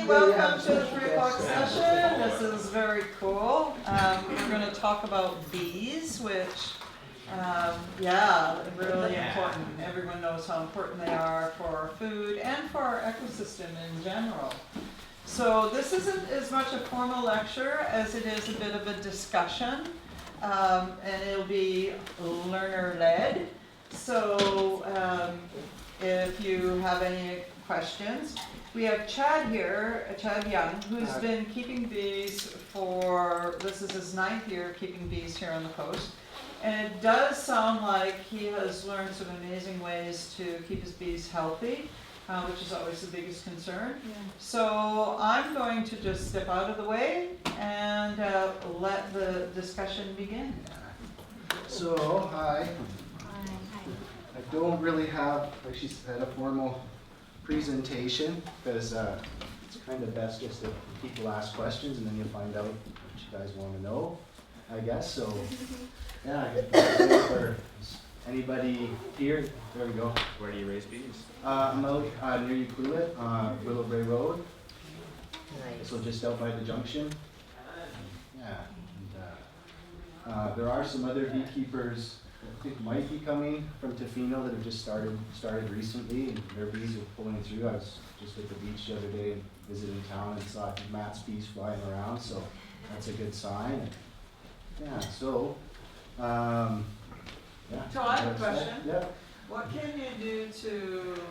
welcome to the 3 o'clock session. This is very cool. We're going to talk about bees, which, really important. Everyone knows how important they are for our food and for our ecosystem in general. So this isn't as much a formal lecture as it is a bit of a discussion, and it'll be learner-led. So if you have any questions, we have Chad here, Chad Young, who's been keeping bees for, this is his 9th year keeping bees here on the coast. And it does sound like he has learned some amazing ways to keep his bees healthy, which is always the biggest concern. Yeah. So I'm going to just step out of the way and let the discussion begin. So, hi. I don't really have, like she said, a formal presentation because it's kind of best just if people ask questions and then you find out what you guys want to know, I guess. So, yeah, I get for anybody here. There we go. Where do you raise bees? I'm out near Ucluelet, Willow Brae Road. Nice. So just out by the junction. Yeah. And, there are some other beekeepers I think might be coming from Tofino that have just started recently, and their bees are pulling through. I was just at the beach the other day and visiting town and saw Matt's bees flying around, so that's a good sign. Yeah, so, yeah. So I have a question. Yep. What can you do to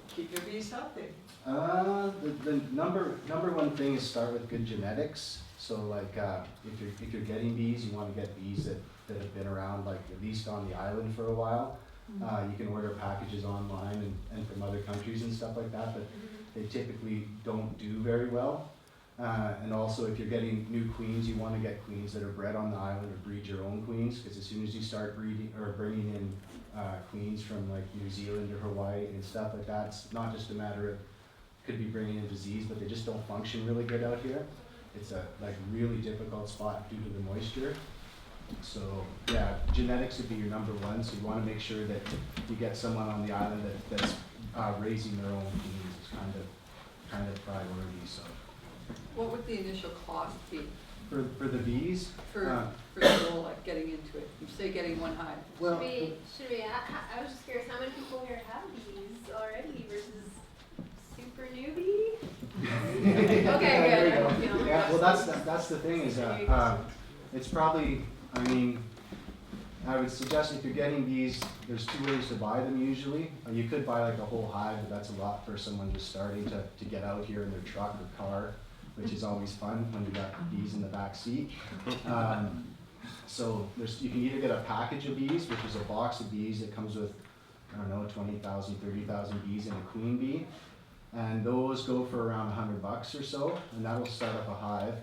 keep your bees healthy? The number one thing is start with good genetics. So like if you're getting bees, you want to get bees that have been around like at least on the island for a while. You can order packages online and from other countries and stuff like that, but they typically don't do very well. And also if you're getting new queens, you want to get queens that are bred on the island or breed your own queens, because as soon as you start breeding or bringing in queens from like New Zealand or Hawaii and stuff like that, it's not just a matter of could be bringing in disease, but they just don't function really good out here. It's a like really difficult spot due to the moisture. So yeah, genetics would be your number one. So you want to make sure that you get someone on the island that's raising their own queens. It's kind of priority. So what would the initial cost be for the bees? For people like getting into it, you say getting one hive. Well, should we? I was just curious, how many people here have bees already versus super newbie? Okay, good. Yeah, well that's the thing is it's probably, I mean, I would suggest if you're getting bees, there's 2 ways to buy them usually. You could buy like a whole hive, but that's a lot for someone just starting to get out here in their truck or car, which is always fun when you got bees in the back seat. So you can either get a package of bees, which is a box of bees that comes with, I don't know, 20,000, 30,000 bees and a queen bee. And those go for around $100 or so, and that'll start up a hive.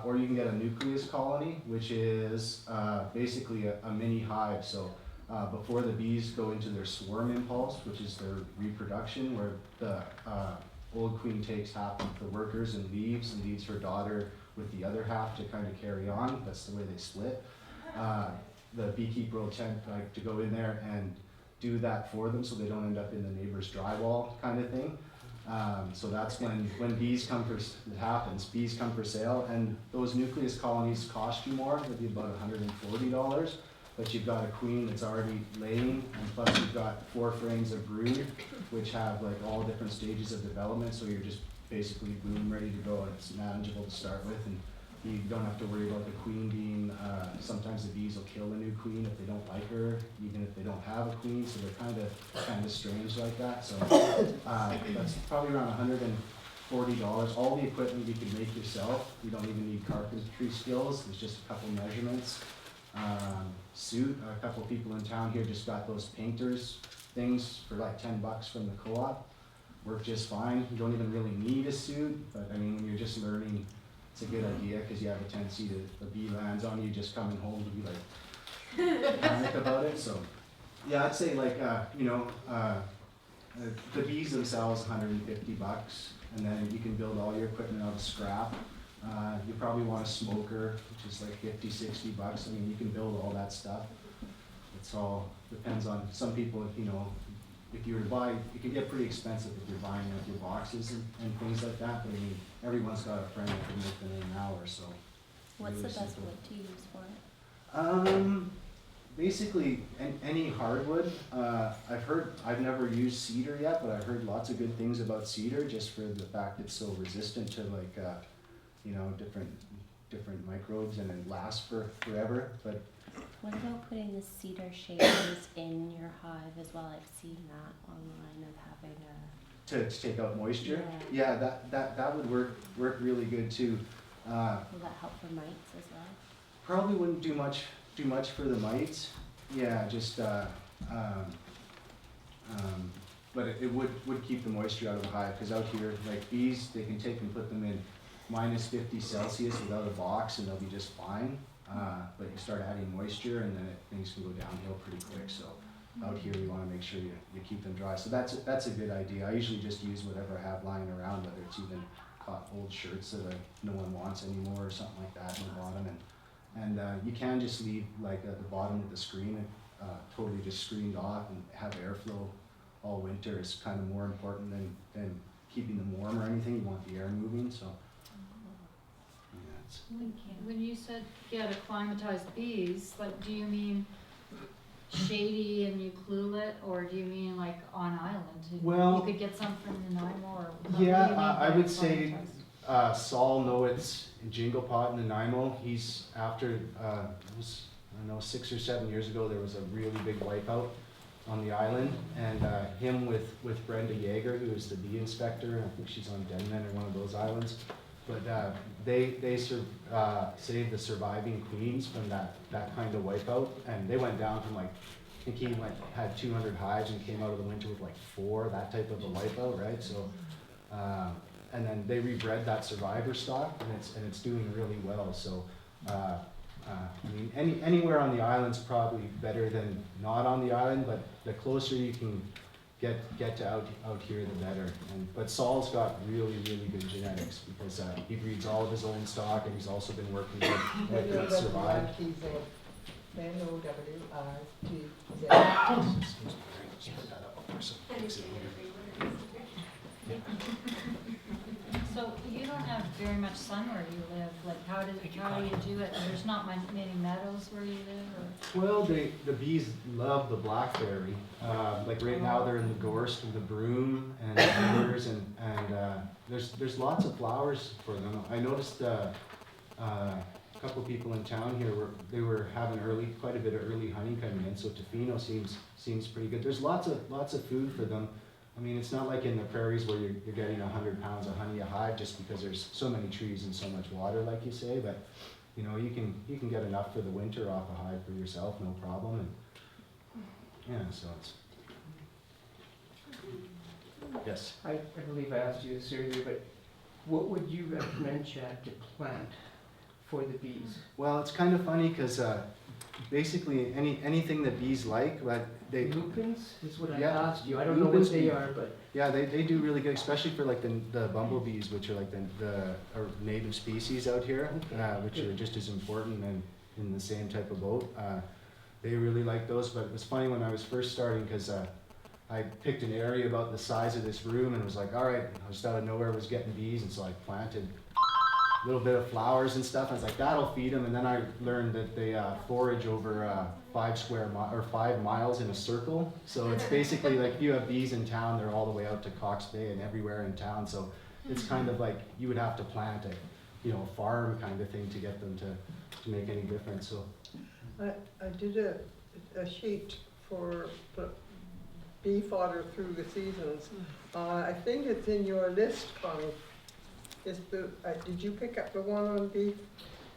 Or you can get a nucleus colony, which is basically a mini hive. So before the bees go into their swarm impulse, which is their reproduction, where the old queen takes half of the workers and leaves her daughter with the other half to kind of carry on. That's the way they split. The beekeeper will tend to go in there and do that for them so they don't end up in the neighbor's drywall kind of thing. So that's when bees come it happens. Bees come for sale, and those nucleus colonies cost you more. It'd be about $140, but you've got a queen that's already laying, and plus you've got 4 frames of brood, which have like all different stages of development. So you're just basically boom ready to go, and it's manageable to start with, and you don't have to worry about the queen being. Sometimes the bees will kill a new queen if they don't like her, even if they don't have a queen. So they're kind of strange like that. So that's probably around $140. All the equipment you can make yourself. You don't even need carpentry skills. There's just a couple measurements. Suit. A couple people in town here just got those painters things for like $10 from the co-op. Work just fine. You don't even really need a suit, but I mean when you're just learning, it's a good idea because you have a tendency to, the bee lands on you just coming home to be like panic about it. So yeah, I'd say like the bees themselves $150, and then you can build all your equipment out of scrap. You probably want a smoker, which is like $50-60. I mean, you can build all that stuff. It's all depends on some people. if you were to buy, it can get pretty expensive if you're buying like your boxes and things like that, but I mean, everyone's got a friend that can make them in an hour, so. What's the really best simple. wood to use for it? Basically, any hardwood. I've never used cedar yet, but I've heard lots of good things about cedar, just for the fact it's so resistant to like, you know, different microbes, and it lasts forever, but. What about putting the cedar shavings in your hive as well? I've seen that online of having a. To take out moisture? Yeah. Yeah, that would work really good too. Will that help for mites as well? Probably wouldn't do much for the mites. Yeah, just but it would keep the moisture out of the hive, because out here, like bees, they can take and put them in -50 Celsius without a box and they'll be just fine. But you start adding moisture and then things can go downhill pretty quick. So out here, we want to make sure you keep them dry. So that's a good idea. I usually just use whatever I have lying around, whether it's even old shirts that no one wants anymore or something like that in the bottom. And you can just leave like at the bottom of the screen, totally just screened off, and have airflow all winter is kind of more important than keeping them warm or anything. You want the air moving, so. Yeah, it's, When you said get acclimatized bees, like, do you mean shady and Ucluelet, or do you mean like on island? Well, you could get some from Nanaimo, or what do yeah, you mean I by would say acclimatized? Saul Noet's Jingle Pot in Nanaimo. He's after, it was, I don't know, 6 or 7 years ago, there was a really big wipeout on the island, and him with Brenda Yeager, who is the bee inspector, I think she's on Denman or one of those islands, but they saved the surviving queens from that kind of wipeout, and they went down from like, I think he had 200 hives and came out of the winter with like 4, that type of a wipeout, right? So, and then they rebred that survivor stock, and it's doing really well. So, I mean, anywhere on the island's probably better than not on the island, but the closer you can get to out here, the better. But Saul's got really good genetics, because he breeds all of his own stock, and he's also been working with Survive. So you don't have very much sun where you live. Like, how do you do it? There's not many meadows where you live, or? Well, the bees love the blackberry. Like right now, they're in the gorse and the broom and embers, and there's lots of flowers for them. I noticed a couple people in town here were having quite a bit of early honey coming in. So Tofino seems pretty good. There's lots of food for them. I mean, it's not like in the prairies where you're getting 100 pounds of honey a hive, just because there's so many trees and so much water, like you say. But you know, you can get enough for the winter off a hive for yourself, no problem. And yeah, so it's. Yes. I believe I asked you this earlier, but what would you recommend, Chad, to plant for the bees? Well, it's kind of funny because basically anything that bees like, but they. Lupins is what I Yeah, asked you. I don't know lupins what they are, but. Yeah, they do really good, especially for like the bumblebees, which are like the native species out here, which are just as important and in the same type of boat. They really like those, but it was funny when I was first starting, because I picked an area about the size of this room and was like, all right, I just out of nowhere was getting bees, and so I planted a little bit of flowers and stuff. I was like, that'll feed them, and then I learned that they forage over 5 miles in a circle. So it's basically like if you have bees in town, they're all the way out to Cox Bay and everywhere in town. So it's kind of like you would have to plant a farm kind of thing to get them to make any difference. So I did a sheet for bee fodder through the seasons. I think it's in your list, Connie. Did you pick up the one on bees?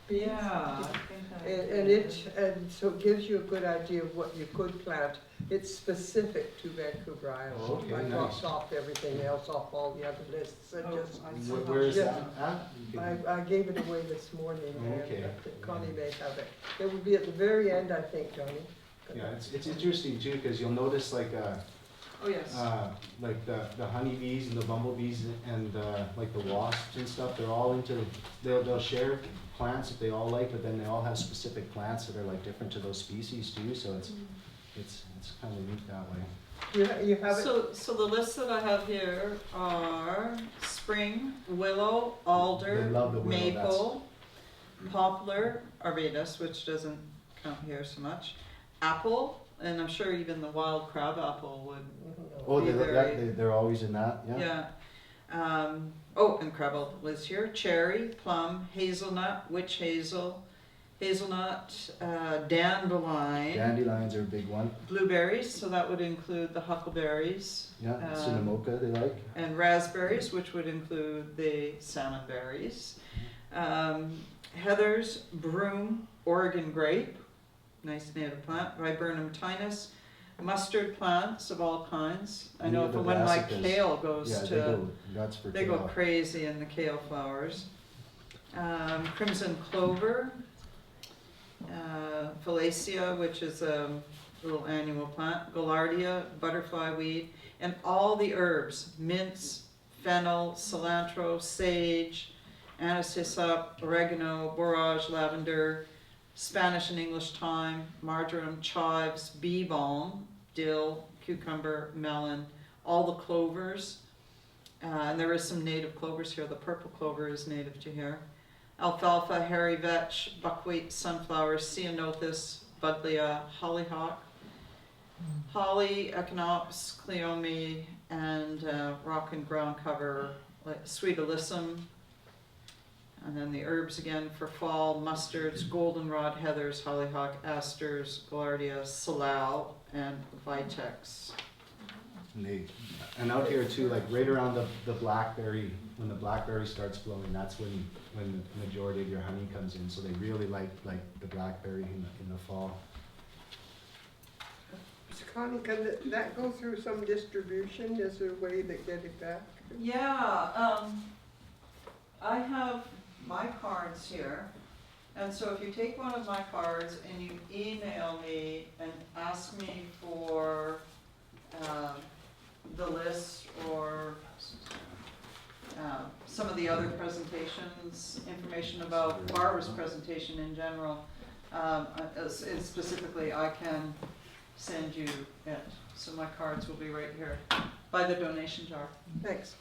Yeah, I think And so it gives you a good idea of what you could plant. It's specific to Vancouver Island. Okay, I nice. crossed off everything else off all the other lists and just. where is Yeah. that at? I gave it away this morning, Okay. and Connie may have it. It would be at the very end, I think, Johnny. Yeah, it's interesting too, because you'll notice like Oh, yes. like the honeybees and the bumblebees and like the wasps and stuff, they're all into, they'll share plants that they all like, but then they all have specific plants that are like different to those species too, so it's kind of neat that way. You have it, So the lists that I have here are spring, willow, They alder, love the willow, maple, poplar, arbutus, which doesn't count here so much, apple, and I'm sure even the wild crab apple would, Oh, Be very- they're always in that, yeah? yeah. And crab apple is here, cherry, plum, hazelnut, witch hazel, hazelnut, dandelion, Dandelions are a big one, blueberries, so that would include the huckleberries. yeah, cinnamocha they like. And raspberries, which would include the salmon berries. Heathers, broom, Oregon grape, nice native plant, viburnum tinus, mustard plants of all kinds. I know Yeah, the from when my brassicas. kale goes Yeah, they to, go nuts for they go kale. crazy in the kale flowers. Crimson clover, Phalacia, which is a little annual plant, Gaillardia, butterfly weed, and all the herbs, mints, fennel, cilantro, sage, anise hyssop, oregano, borage, lavender, Spanish and English thyme, marjoram, chives, bee balm, dill, cucumber, melon, all the clovers. And there is some native clovers here. The purple clover is native to here. Alfalfa, hairy vetch, buckwheat, sunflowers, ceanothus, buddleia, hollyhock, holly, echinopsis, cleome, and rock and ground cover, like sweet alyssum. And then the herbs again for fall, mustards, goldenrod, heathers, hollyhock, asters, gaillardia, salal, and vitex. And out here too, like right around the blackberry, when the blackberry starts blowing, that's when the majority of your honey comes in. So they really like the blackberry in the fall. so Connie, can that go through some distribution? Is there a way to get it back? Yeah, I have my cards here. And so if you take one of my cards and you email me and ask me for the list or some of the other presentations, information about Barbara's presentation in general, and specifically I can send you it. So my cards will be right here by the donation jar. Thanks.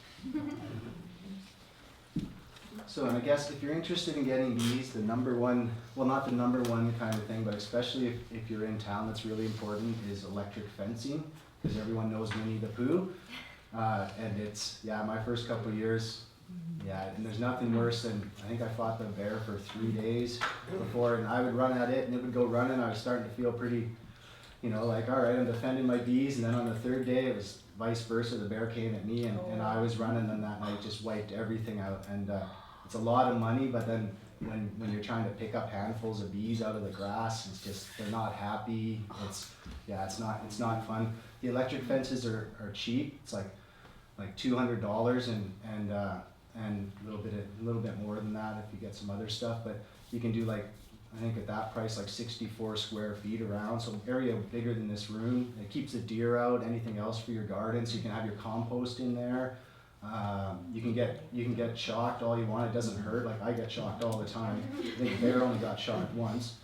So, and I guess if you're interested in getting bees, the number one, well, not the number one kind of thing, but especially if you're in town, that's really important, is electric fencing, because everyone knows Winnie the Pooh. And it's, yeah, my first couple of years, yeah, and there's nothing worse than, I think I fought the bear for 3 days before, and I would run at it, and it would go running. I was starting to feel pretty, like, all right, I'm defending my bees, and then on the third day, it was vice versa. The bear came at me, and I was running, and that night just wiped everything out. And it's a lot of money, but then when you're trying to pick up handfuls of bees out of the grass, it's just, they're not happy. It's not fun. The electric fences are cheap. It's like $200 and a little bit more than that if you get some other stuff. But you can do I think at that price 64 square feet around, so area bigger than this room. It keeps the deer out, anything else for your garden, so you can have your compost in there. You can get shocked all you want. It doesn't hurt. Like I get shocked all the time. I think Bear only got shocked once.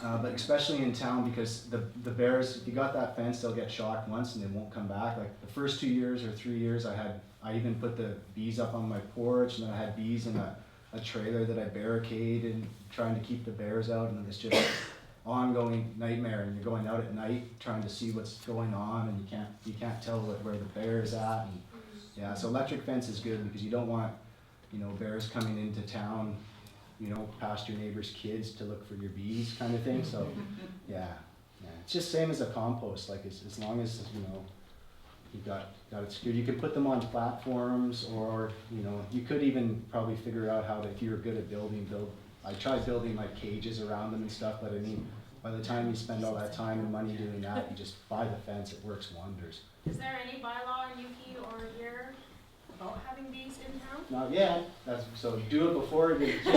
But especially in town, because the bears, if you got that fence, they'll get shocked once and they won't come back. Like the first 2 years or 3 years, I even put the bees up on my porch, and then I had bees in a trailer that I barricaded and trying to keep the bears out, and it's just ongoing nightmare. And you're going out at night trying to see what's going on, and you can't tell where the bear is at. And yeah, so electric fence is good because you don't want bears coming into town, past your neighbor's kids to look for your bees, kind of thing. So yeah, it's just same as a compost. Like as long as you've got it secured, you can put them on platforms, or you could even probably figure out how to, if you were good at build. I tried building cages around them and stuff, but I mean, by the time you spend all that time and money doing that, you just buy the fence. It works wonders. Is there any bylaw in Yuki or here about having bees in town? Not yet. So do it before you. Well,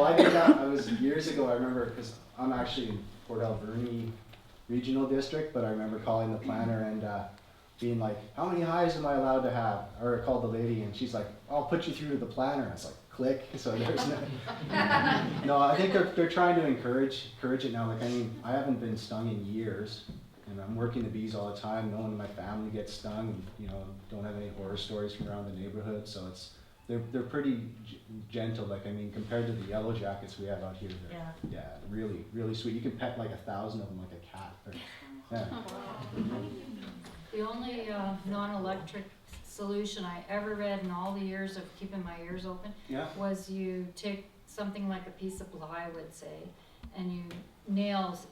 I did that. I was years ago. I remember because I'm actually in Port Alberni Regional District, but I remember calling the planner and being like, "How many hives am I allowed to have?" Or I called the lady, and she's like, "I'll put you through to the planner." I was like, click, so there's no. No, I think they're trying to encourage it now. Like, I mean, I haven't been stung in years, and I'm working the bees all the time. No one in my family gets stung, and, you know, don't have any horror stories from around the neighborhood. So they're pretty gentle. Like, I mean, compared to the yellow jackets we have out here, they're really, really sweet. You can pet like 1,000 of them like a cat. The only non-electric solution I ever read in all the years of keeping my ears open was you take something like a piece of plywood, say, and you nails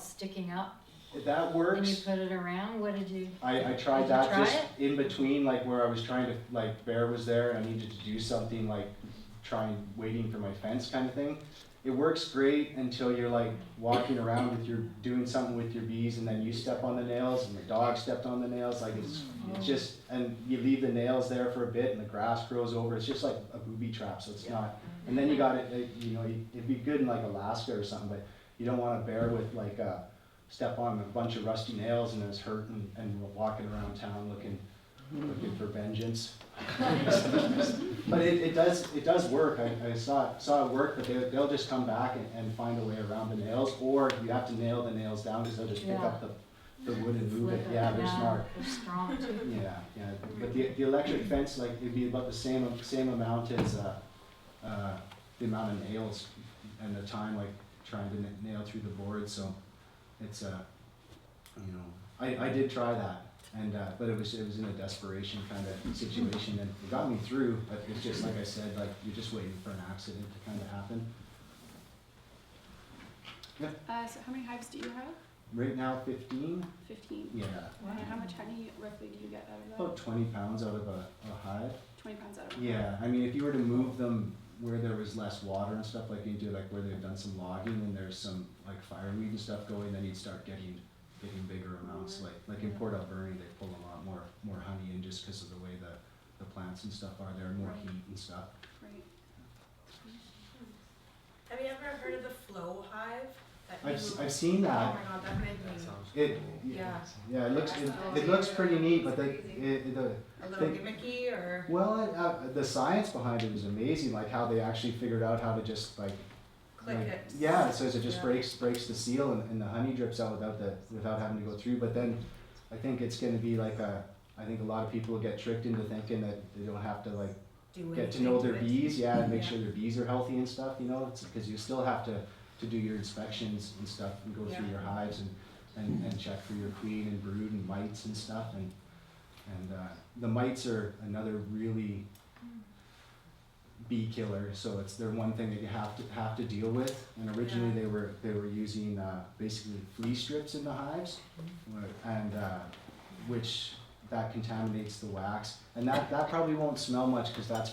sticking up. That works. And you put it around. What did you? I tried that just in between, like where I was trying to, like Bear was there and I needed to do something like waiting for my fence kind of thing. It works great until you're like walking around doing something with your bees, and then you step on the nails and your dog stepped on the nails. Like it's just, and you leave the nails there for a bit and the grass grows over. It's just like a booby trap, so it's not. And then you got it, you know, it'd be good in like Alaska or something, but you don't want a bear with like step on a bunch of rusty nails and it's hurt and walking around town looking for vengeance. But it does work. I saw it work, but they'll just come back and find a way around the nails, or you have to nail the nails down because they'll just pick up the wood and move it. Yeah, they're smart. They're strong too. Yeah. But the electric fence, like, it'd be about the same amount as the amount of nails and the time, like trying to nail through the board. So it's you know, I did try that. And but it was in a desperation kind of situation, and it got me through. But it's just like I said, like you're just waiting for an accident to kind of happen. Yeah. So how many hives do you have? Right now, 15. 15. Yeah. Wow. And how much honey roughly do you get out of that? About 20 pounds out of a hive. 20 pounds out of a hive. Yeah. I mean, if you were to move them where there was less water and stuff, like into like where they've done some logging and there's some like fireweed and stuff going, then you'd start getting bigger amounts. Like in Port Alberni, they pull a lot more honey in just because of the way the plants and stuff are there, more heat and stuff. Right. Have you ever heard of the flow hive? I've seen that. Oh my god, that made me. Yeah, it looks pretty neat, but a little gimmicky, or? Well, the science behind it was amazing. Like how they actually figured out how to just like. Click it. Yeah, so it just breaks the seal and the honey drips out without having to go through. But then I think it's going to be like I think a lot of people get tricked into thinking that they don't have to like get to know their bees, and make sure their bees are healthy and stuff. You know, it's because you still have to do your inspections and stuff and go through your hives and check for your queen and brood and mites and stuff. And the mites are another really bee killer, so they're one thing that you have to deal with. And originally they were using basically flea strips in the hives, and which that contaminates the wax, and that probably won't smell much because that's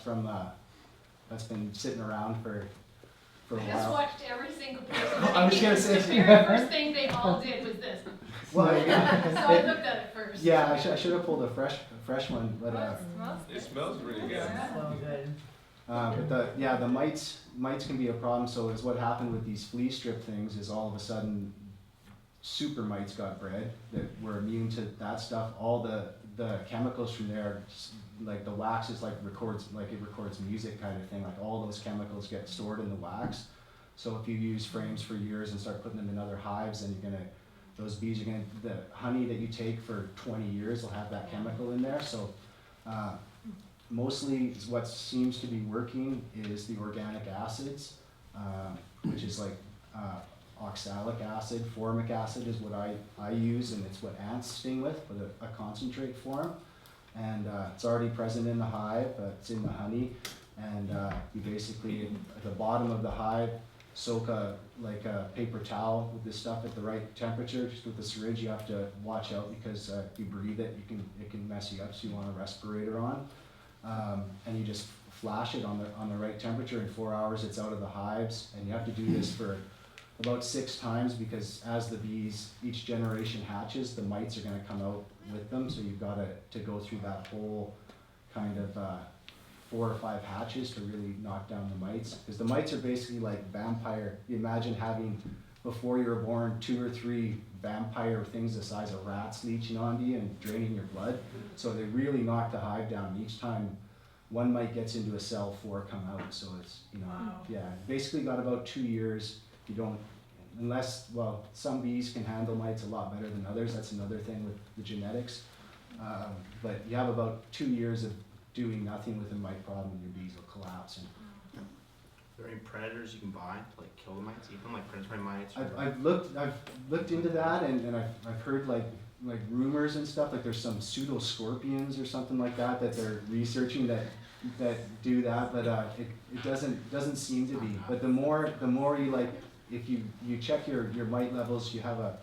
been sitting around for a while. I just watched every single person. I was gonna say the very first thing they all did was this. Well, so I looked at it first. Yeah, I should have pulled a fresh one, but it smells really good. but the mites can be a problem. So is what happened with these flea strip things is all of a sudden super mites got bred that were immune to that stuff. All the chemicals from there, like the wax is it records music kind of thing. Like all those chemicals get stored in the wax. So if you use frames for years and start putting them in other hives, then those bees are the honey that you take for 20 years will have that chemical in there. So mostly what seems to be working is the organic acids, which is like oxalic acid, formic acid is what I use, and it's what ants sting with, but a concentrate form. And it's already present in the hive, it's in the honey, and you basically, at the bottom of the hive, soak a paper towel with this stuff at the right temperature. Just with the syringe, you have to watch out because if you breathe it, it can mess you up, so you want a respirator on. And you just flash it on the right temperature. In 4 hours, it's out of the hives, and you have to do this for about 6 times because as the bees, each generation hatches, the mites are going to come out with them. So you've got to go through that whole kind of 4 or 5 hatches to really knock down the mites, because the mites are basically like vampire. You imagine having, before you were born, 2 or 3 vampire things the size of rats leeching onto you and draining your blood. So they really knock the hive down. Each time one mite gets into a cell, 4 come out, so it's, you know, Wow. yeah, basically got about 2 years. You don't, unless, well, some bees can handle mites a lot better than others, that's another thing with the genetics. But you have about 2 years of doing nothing with a mite problem and your bees will collapse. And Are there any predators you can buy to like kill the mites, eat them, like predatory mites? I've looked into that, and I've heard like rumors and stuff, like there's some pseudo scorpions or something like that they're researching that do that, but it doesn't seem to be. But the more you like, if you check your mite levels, you have a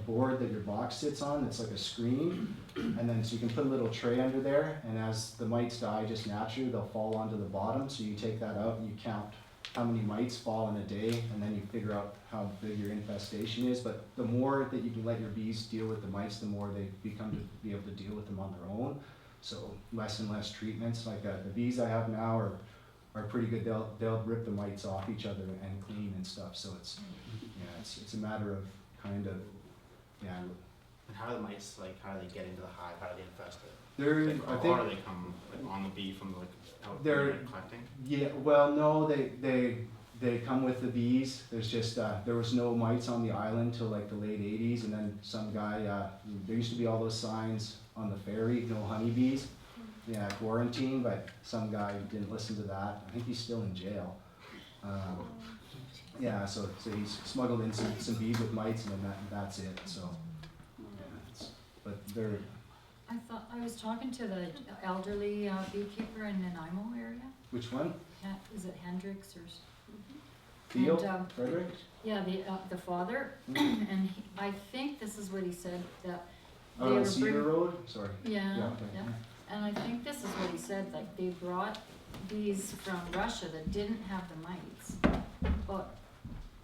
board that your box sits on. It's like a screen, and then so you can put a little tray under there, and as the mites die just naturally, they'll fall onto the bottom. So you take that out and you count how many mites fall in a day, and then you figure out how big your infestation is. But the more that you can let your bees deal with the mites, the more they become to be able to deal with them on their own. So less and less treatments. Like the bees I have now are pretty good. They'll rip the mites off each other and clean and stuff. So it's it's a matter of kind of And how do the mites, like, how do they get into the hive? How do they infest it? I Or think do they come like on the bee from like out they're collecting? yeah. Well, no, they come with the bees. There's just there was no mites on the island till like the late '80s, and then some guy. There used to be all those signs on the ferry, no honeybees. Yeah, quarantine, but some guy didn't listen to that. I think he's still in jail. Yeah, so he's smuggled in some bees with mites, and then that's it. So, yeah, but they're. I was talking to the elderly beekeeper in the Nanaimo area. Which one? Is it Hendricks or? Theo? And, Frederick? Yeah, the father, and I think this is what he said, that they Oh, were Cedar Road? Sorry. Yeah, okay. yeah. And I think this is what he said, like they brought bees from Russia that didn't have the mites, but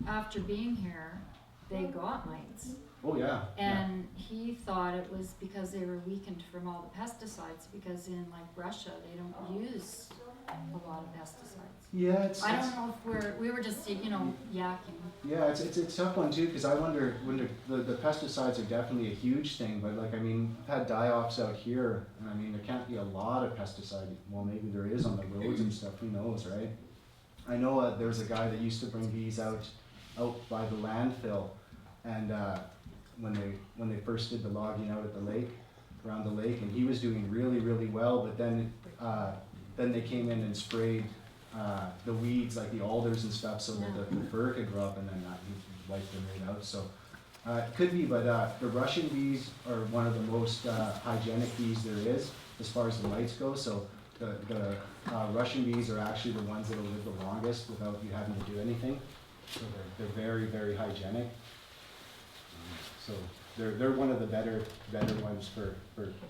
after being here, they got mites. Oh, yeah. And he thought it was because they were weakened from all the pesticides, because in like Russia, they don't use a lot of pesticides. Yeah, I don't know if we were just, yakking. Yeah, it's a tough one too, because I wonder the pesticides are definitely a huge thing, but like, I mean, I've had die-offs out here, and I mean, there can't be a lot of pesticide. Well, maybe there is on the roads and stuff, who knows, right? I know there was a guy that used to bring bees out by the landfill, and when they first did the logging out at the lake, around the lake, and he was doing really, really well, but then they came in and sprayed the weeds, like the alders and stuff, so that the fur could grow up, and then he wiped them right out. So it could be, but the Russian bees are one of the most hygienic bees there is, as far as the mites go. So the Russian bees are actually the ones that will live the longest without you having to do anything. So they're very, very hygienic. So they're one of the better ones for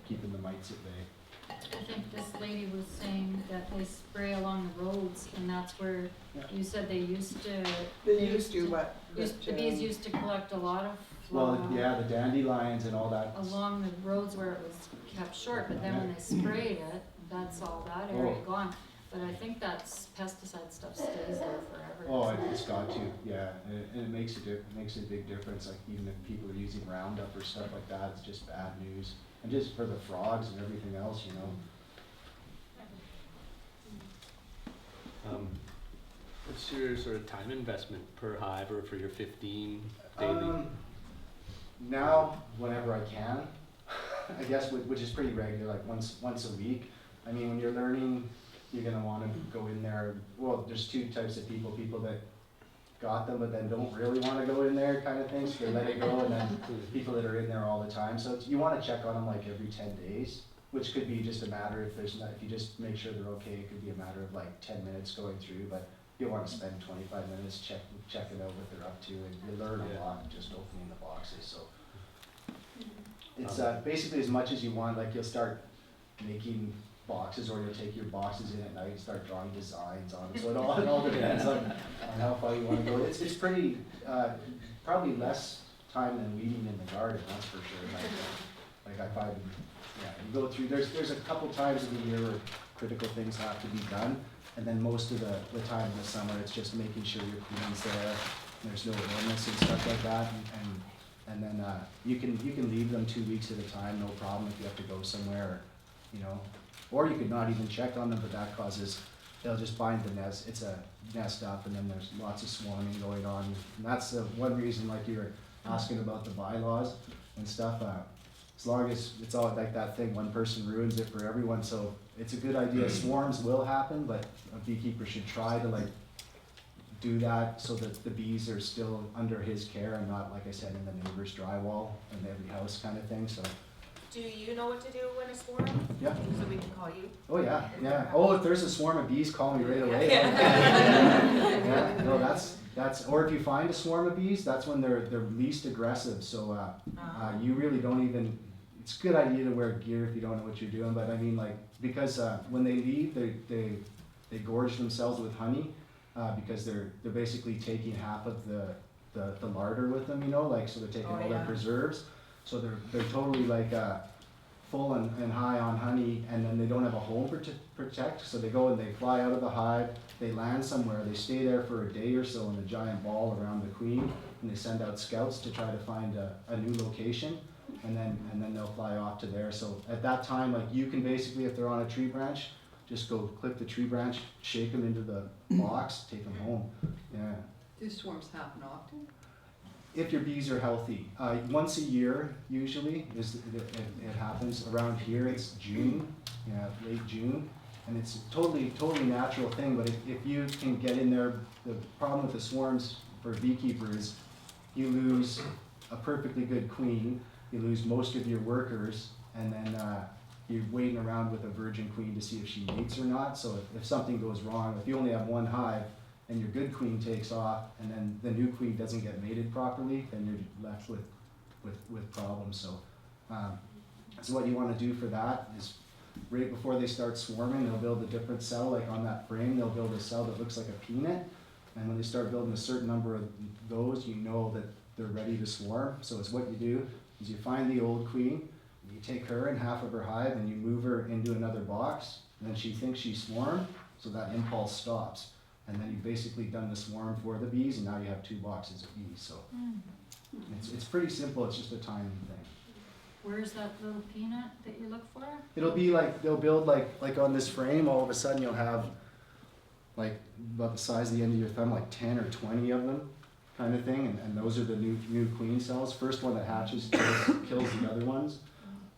keeping the mites at bay. I think this lady was saying that they spray along the roads, and that's where you said they used to. They used to, but. The bees used to collect a lot of. Well, yeah, the dandelions and all that. Along the roads where it was kept short, but then when they sprayed it, that's all that area gone. But I think that's pesticide stuff stays there forever. Oh, it's got to, yeah, and it makes a big difference. Like even if people are using Roundup or stuff like that, it's just bad news. And just for the frogs and everything else, you know. What's your sort of time investment per hive or for your 15 daily? Now, whenever I can, I guess, which is pretty regular, like once a week. I mean, when you're learning, you're gonna want to go in there. Well, there's two types of people that got them but then don't really want to go in there kind of thing, so they let it go, and then people that are in there all the time. So you want to check on them like every 10 days, which could be just a matter if you just make sure they're okay, it could be a matter of like 10 minutes going through, but you want to spend 25 minutes checking out what they're up to, and you learn a lot just opening the boxes. So it's basically as much as you want. Like you'll start making boxes, or you'll take your boxes in at night and start drawing designs on them. So it all depends on how far you want to go. It's pretty, probably less time than weeding in the garden, that's for sure. Like I find, you go through, there's a couple times of the year where critical things have to be done, and then most of the time in the summer, it's just making sure your queen's there, there's no illness and stuff like that, and then you can leave them 2 weeks at a time, no problem, if you have to go somewhere, or, you know. Or you could not even check on them, but that causes, they'll just bind the nest, it's a nest up, and then there's lots of swarming going on. And that's the one reason, like you were asking about the bylaws and stuff, as long as it's all like that thing, one person ruins it for everyone, so it's a good idea. Swarms will happen, but a beekeeper should try to like do that so that the bees are still under his care and not, like I said, in the neighbor's drywall in every house kind of thing, so. Do you know what to do when a swarm? Yeah. So we can call you? Oh, yeah, yeah. Oh, if there's a swarm of bees, call me right away. Yeah. Yeah, no, that's, or if you find a swarm of bees, that's when they're least aggressive, so, you really don't even, it's a good idea to wear gear if you don't know what you're doing, but I mean, like, because, when they leave, they gorge themselves with honey, because they're basically taking half of the larder with them, you know, like, so they're taking all their preserves. So they're totally like full and high on honey, and then they don't have a home to protect, so they go and they fly out of the hive, they land somewhere, they stay there for a day or so in a giant ball around the queen, and they send out scouts to try to find a new location, and then they'll fly off to there. So at that time, like, you can basically, if they're on a tree branch, just go clip the tree branch, shake them into the box, take them home. Yeah. Do swarms happen often? If your bees are healthy, once a year usually it happens. Around here it's June, yeah, late June, and it's a totally natural thing. But if you can get in there, the problem with the swarms for a beekeeper is you lose a perfectly good queen, you lose most of your workers, and then you're waiting around with a virgin queen to see if she mates or not. So if something goes wrong, if you only have one hive, and your good queen takes off, and then the new queen doesn't get mated properly, then you're left with problems. So what you want to do for that is, right before they start swarming, they'll build a different cell. Like on that frame, they'll build a cell that looks like a peanut, and when they start building a certain number of those, you know that they're ready to swarm. So it's what you do is you find the old queen, you take her and half of her hive, and you move her into another box, and then she thinks she's swarmed, so that impulse stops. And then you've basically done the swarm for the bees, and now you have 2 boxes of bees. So it's pretty simple. It's just a timing thing. Where's that little peanut that you look for? It'll be like, they'll build like on this frame, all of a sudden you'll have like about the size of the end of your thumb, like 10 or 20 of them kind of thing. And those are the new queen cells. First one that hatches kills the other ones,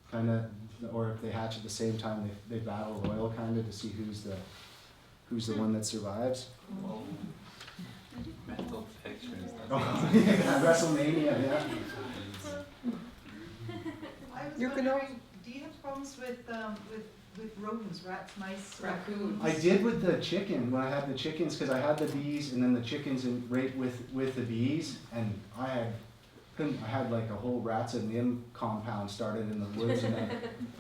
kind of, or if they hatch at the same time, they battle royal kind of to see who's the one that survives. Oh. Mental pictures. Oh, yeah, WrestleMania, yeah. I was You can wondering, do you have problems with rodents, rats, mice, Raccoons. I did with the chicken, when I had the chickens, because I had the bees and then the chickens right with the bees, and I had like a whole rats and nymph compound started in the woods, and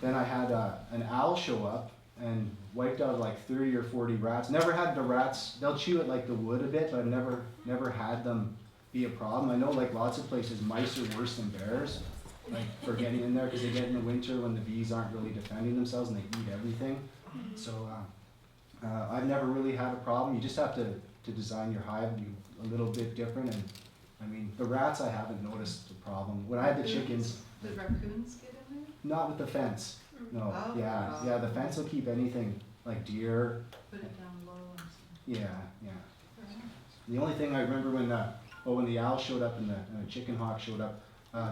then I had an owl show up and wiped out like 30 or 40 rats. Never had the rats, they'll chew at like the wood a bit, but I've never had them be a problem. I know like lots of places mice are worse than bears, like for getting in there, because they get in the winter when the bees aren't really defending themselves and they eat everything. So I've never really had a problem. You just have to design your hive a little bit different, and I mean the rats I haven't noticed a problem. When I had the chickens, The raccoons get in there? not with the fence. No, Oh. yeah, the fence will keep anything, like deer. Put it down low and stuff. Yeah. The only thing I remember when the owl showed up and the chicken hawk showed up,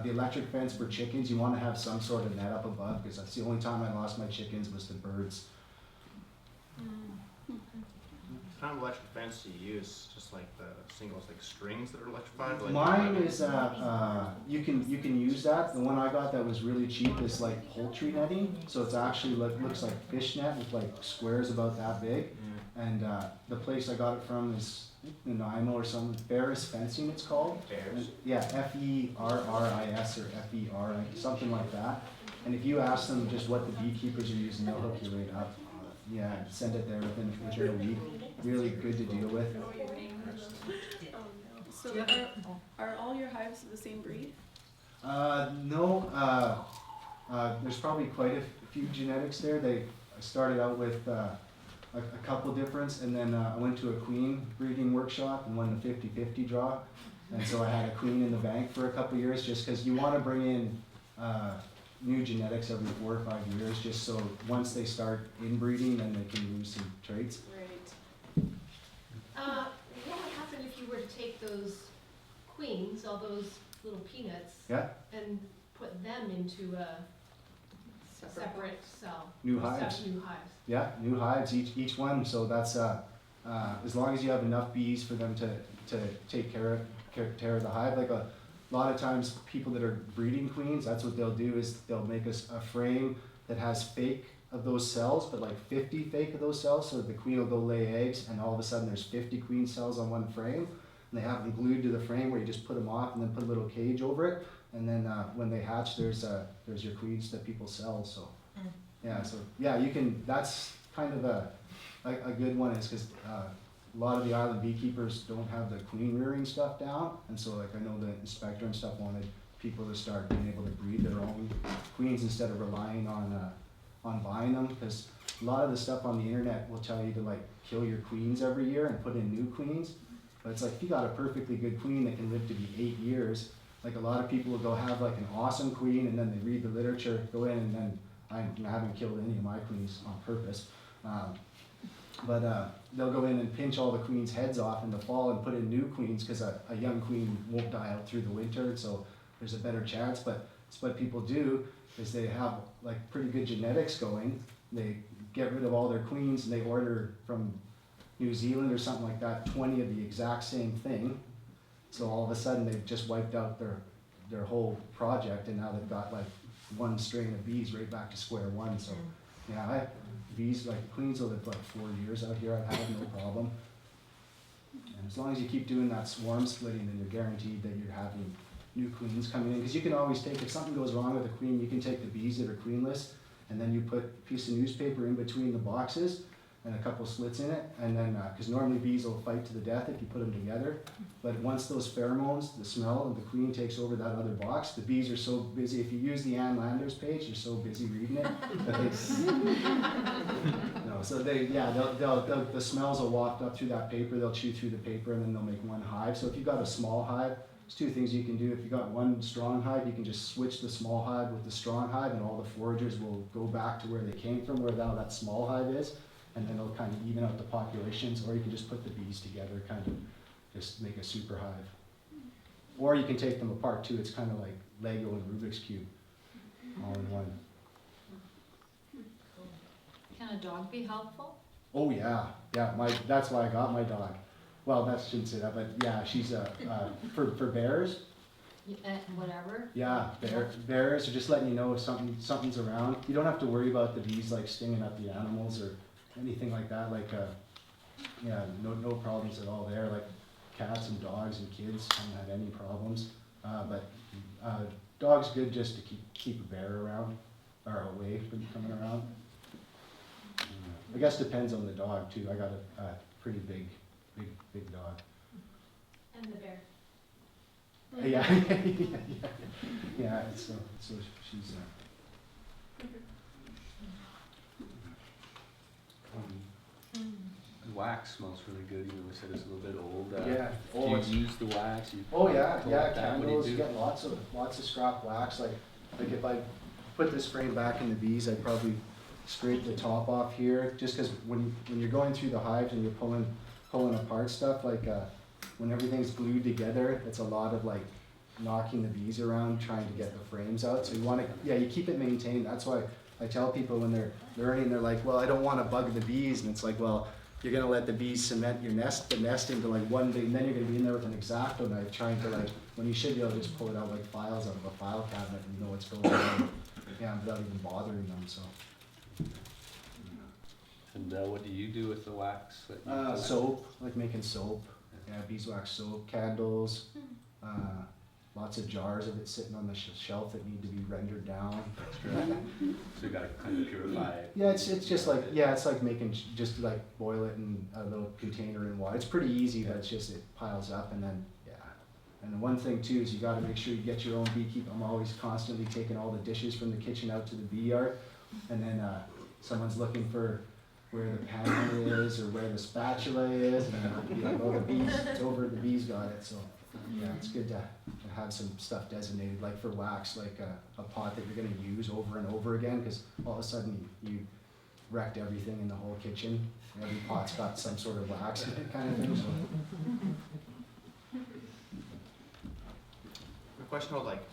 the electric fence for chickens, you want to have some sort of net up above, because that's the only time I lost my chickens was to birds. What kind of electric fence do you use? Just like the singles, like strings that are electrified? Like Mine is, you can use that. The one I got that was really cheap is like poultry netting. So it's actually looks like fish net with like squares about that big. And the place I got it from is Nanaimo or something. Ferris Fencing it's called. Bears? Yeah, Ferris or FER, something like that. And if you ask them just what the beekeepers are using, they'll hook you right up. Yeah, send it there within a week. Really good to deal with. So are all your hives the same breed? No, there's probably quite a few genetics there. I started out with a couple difference, and then I went to a queen breeding workshop and won the 50-50 draw. And so I had a queen in the bank for a couple years, just because you want to bring in new genetics every 4 or 5 years, just so once they start inbreeding, then they can lose some traits. Right. What would happen if you were to take those queens, all those little peanuts, Yeah, and put them into a separate cell? new hives. New hives. Yeah, new hives, each one, so that's, as long as you have enough bees for them to take care of the hive, like a lot of times people that are breeding queens, that's what they'll do is they'll make a frame that has fake of those cells, but like 50 fake of those cells, so the queen will go lay eggs and all of a sudden there's 50 queen cells on one frame, and they have them glued to the frame where you just put them off and then put a little cage over it, and then when they hatch there's your queens that people sell, so. Yeah, so yeah, you can, that's kind of a good one is because a lot of the island beekeepers don't have the queen rearing stuff down, and so like I know the inspector and stuff wanted people to start being able to breed their own queens instead of relying on buying them, because a lot of the stuff on the internet will tell you to like kill your queens every year and put in new queens, but it's like if you got a perfectly good queen that can live to be 8 years, like a lot of people will go have like an awesome queen and then they read the literature, go in and then I haven't killed any of my queens on purpose. But they'll go in and pinch all the queens' heads off in the fall and put in new queens because a young queen won't die out through the winter, so there's a better chance. But it's what people do is they have like pretty good genetics going. They get rid of all their queens and they order from New Zealand or something like that 20 of the exact same thing. So all of a sudden they've just wiped out their whole project, and now they've got like one strain of bees right back to square one. So yeah, bees, like queens will live like 4 years out here. I've had no problem. And as long as you keep doing that swarm splitting, then you're guaranteed that you're having new queens coming in. Because you can always take, if something goes wrong with a queen, you can take the bees that are queenless, and then you put a piece of newspaper in between the boxes and a couple slits in it, and then, because normally bees will fight to the death if you put them together, but once those pheromones, the smell of the queen takes over that other box, the bees are so busy, if you use the Ann Landers page, they're so busy reading it, that they, no, so they, yeah, they'll, the smells will waft up through that paper, they'll chew through the paper, and then they'll make one hive. So if you've got a small hive, there's two things you can do. If you've got one strong hive, you can just switch the small hive with the strong hive, and all the foragers will go back to where they came from, where now that small hive is, and then it'll kind of even out the populations, or you can just put the bees together, kind of just make a super hive. Or you can take them apart too. It's kind of like Lego and Rubik's Cube, all in one. Can a dog be helpful? Oh yeah, yeah. That's why I got my dog. Well, that shouldn't say that, but yeah, she's for bears. Whatever. Yeah, bears are just letting you know if something's around. You don't have to worry about the bees like stinging up the animals or anything like that. Like yeah, no problems at all there. Like cats and dogs and kids haven't had any problems. But dog's good just to keep a bear around or away from coming around. I guess depends on the dog too. I got a pretty big dog. And the bear. Yeah. So she's. The wax smells really good, even though I said it's a little bit old. Yeah. Do you use the wax? Candles. You get lots of scrap wax. Like if I put this frame back in the bees, I'd probably scrape the top off here, just because when you're going through the hives and you're pulling apart stuff, like when everything's glued together, it's a lot of like knocking the bees around trying to get the frames out. So you want to, you keep it maintained. That's why I tell people when they're learning, they're like, well, I don't want to bug the bees, and it's like, well, you're gonna let the bees cement the nest into like one big, and then you're gonna be in there with an X-Acto knife trying to like, when you should be able to just pull it out like files out of a file cabinet and know what's going on, without even bothering them. So. And what do you do with the wax? Soap, like making soap. Yeah, beeswax soap, candles, lots of jars of it sitting on the shelf that need to be rendered down. So you gotta kind of purify it. Yeah, it's just like, it's like making, just like boil it in a little container in water. It's pretty easy, but it's just, it piles up, and then, And the one thing too is you gotta make sure you get your own beekeep. I'm always constantly taking all the dishes from the kitchen out to the bee yard, and then someone's looking for where the pan is or where the spatula is, and the bees, it's over, the bees got it, so. Yeah, it's good to have some stuff designated, like for wax, like a pot that you're gonna use over and over again, cause all of a sudden you wrecked everything in the whole kitchen. Every pot's got some sort of wax in it kind of thing, so. A question about like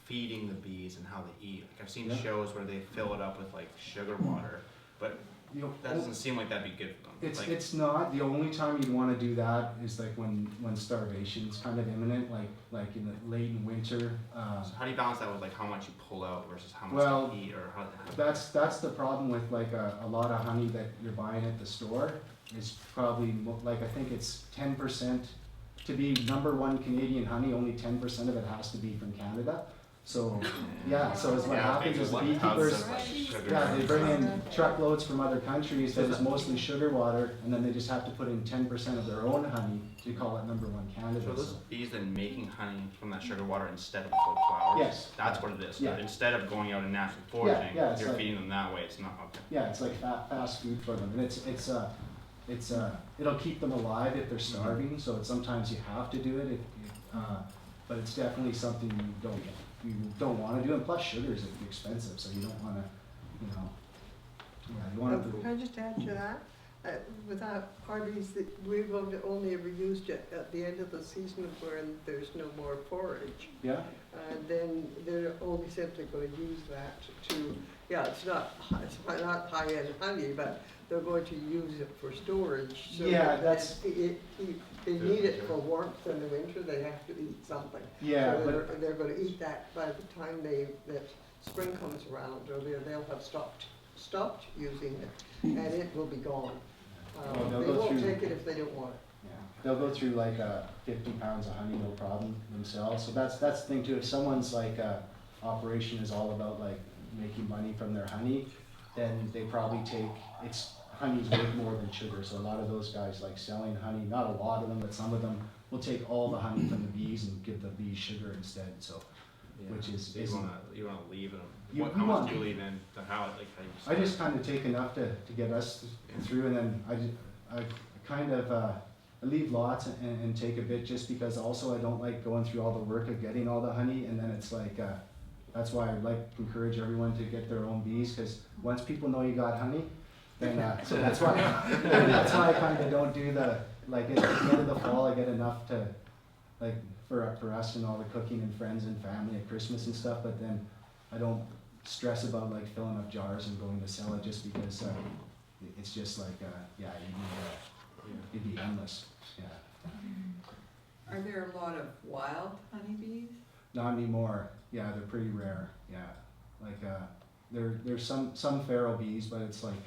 feeding the bees and how they eat. Like I've seen Yeah. shows where they fill it up with like sugar water, but You know, that doesn't seem like that'd be good for them. Like, it's not, the only time you'd wanna do that is like when starvation's kind of imminent, like in the late in winter. so how do you balance that with like how much you pull out versus how much Well, to eat, or how? That's the problem with like a lot of honey that you're buying at the store is probably like, I think it's 10%, to be #1 Canadian honey, only 10% of it has to be from Canada. So, yeah, so is what happens is the beekeepers, yeah, they bring in truckloads from other countries that is mostly sugar water, and then they just have to put in 10% of their own honey to call it #1 Canada. So are those bees then making honey from that sugar water instead of like flowers? Yes. That's what it is. Yeah. Instead of going out and naturally foraging, yeah, it's you're like- feeding them that way. It's not okay. Yeah, it's like fast food for them, and it's it'll keep them alive if they're starving. So sometimes you have to do it, but it's definitely something you don't want to do. And plus, sugar is expensive, so you don't want to, you know. Yeah, you want to. Can I just add to that? Without harveys, that we've only ever used it at the end of the season when there's no more forage. Yeah. Then they're only simply going to use that to, it's not high-end honey, but they're going to use it for storage. So Yeah, that they need it for warmth in the winter, they have to eat something. Yeah, So but they're going to eat that by the time that spring comes around, or they'll have stopped using it, and it will be gone. Well, they'll They go won't through- take it if they don't want it. yeah, they'll go through like 50 pounds of honey, no problem themselves. So that's the thing too. If someone's like operation is all about like making money from their honey, then they probably take honey's worth more than sugar. So a lot of those guys like selling honey, not a lot of them, but some of them will take all the honey from the bees and give the bees sugar instead. So, which is you wanna leave them. You- How you much want- do you leave in? How you I just kind of take enough to get us through, and then I kind of I leave lots and take a bit, just because also I don't like going through all the work of getting all the honey, and then it's like that's why I'd like to encourage everyone to get their own bees, because once people know you got honey, then so that's why I kind of don't do the like at the end of the fall I get enough to like for us and all the cooking and friends and family at Christmas and stuff, but then I don't stress about like filling up jars and going to sell it, just because it's just like it'd be endless. Yeah. Are there a lot of wild honeybees? Not anymore. Yeah, they're pretty rare. Yeah, like there's some feral bees, but it's like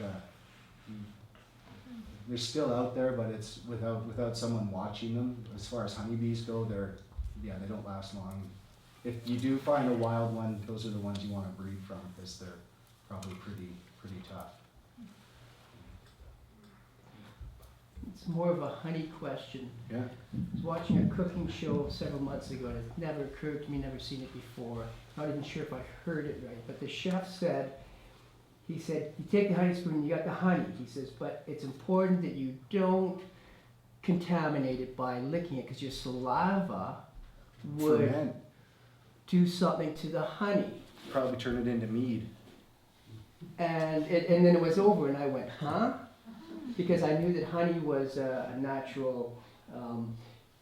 they're still out there, but it's without someone watching them. As far as honeybees go, they don't last long. If you do find a wild one, those are the ones you want to breed from, because they're probably pretty tough. It's more of a honey question. Yeah. I was watching a cooking show several months ago, and it never occurred to me, never seen it before. Not even sure if I heard it right, but the chef said, you take the honey spoon, you got the honey. He says, but it's important that you don't contaminate it by licking it, because your saliva would Ferment. do something to the honey. Probably turn it into mead. And then it was over, and I went, huh? Because I knew that honey was a natural,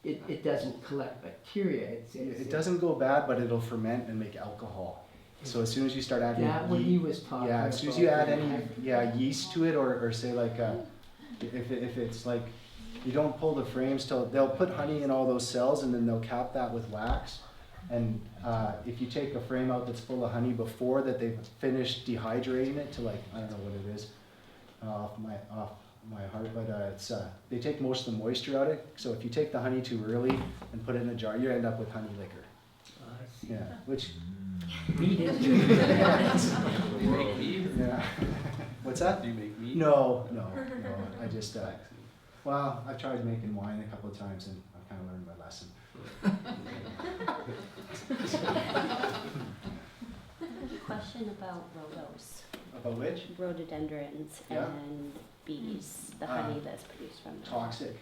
it doesn't collect bacteria. It doesn't go bad, but it'll ferment and make alcohol. So as soon as you start adding what he was talking about. as soon as you add any yeast to it, or say like if it's like you don't pull the frames till they'll put honey in all those cells, and then they'll cap that with wax. And if you take a frame out that's full of honey before that they've finished dehydrating it to like, I don't know what it is off my heart, but it's they take most of the moisture out of it. So if you take the honey too early and put it in a jar, you end up with honey liquor. Yeah, which mead is Do you make mead? yeah. What's that? Do you make mead? No. I just well, I've tried making wine a couple of times, and I've kind of learned my lesson. Question about rhodos. About which? Rhododendrons Yeah. and bees, the honey that's produced from them. Toxic.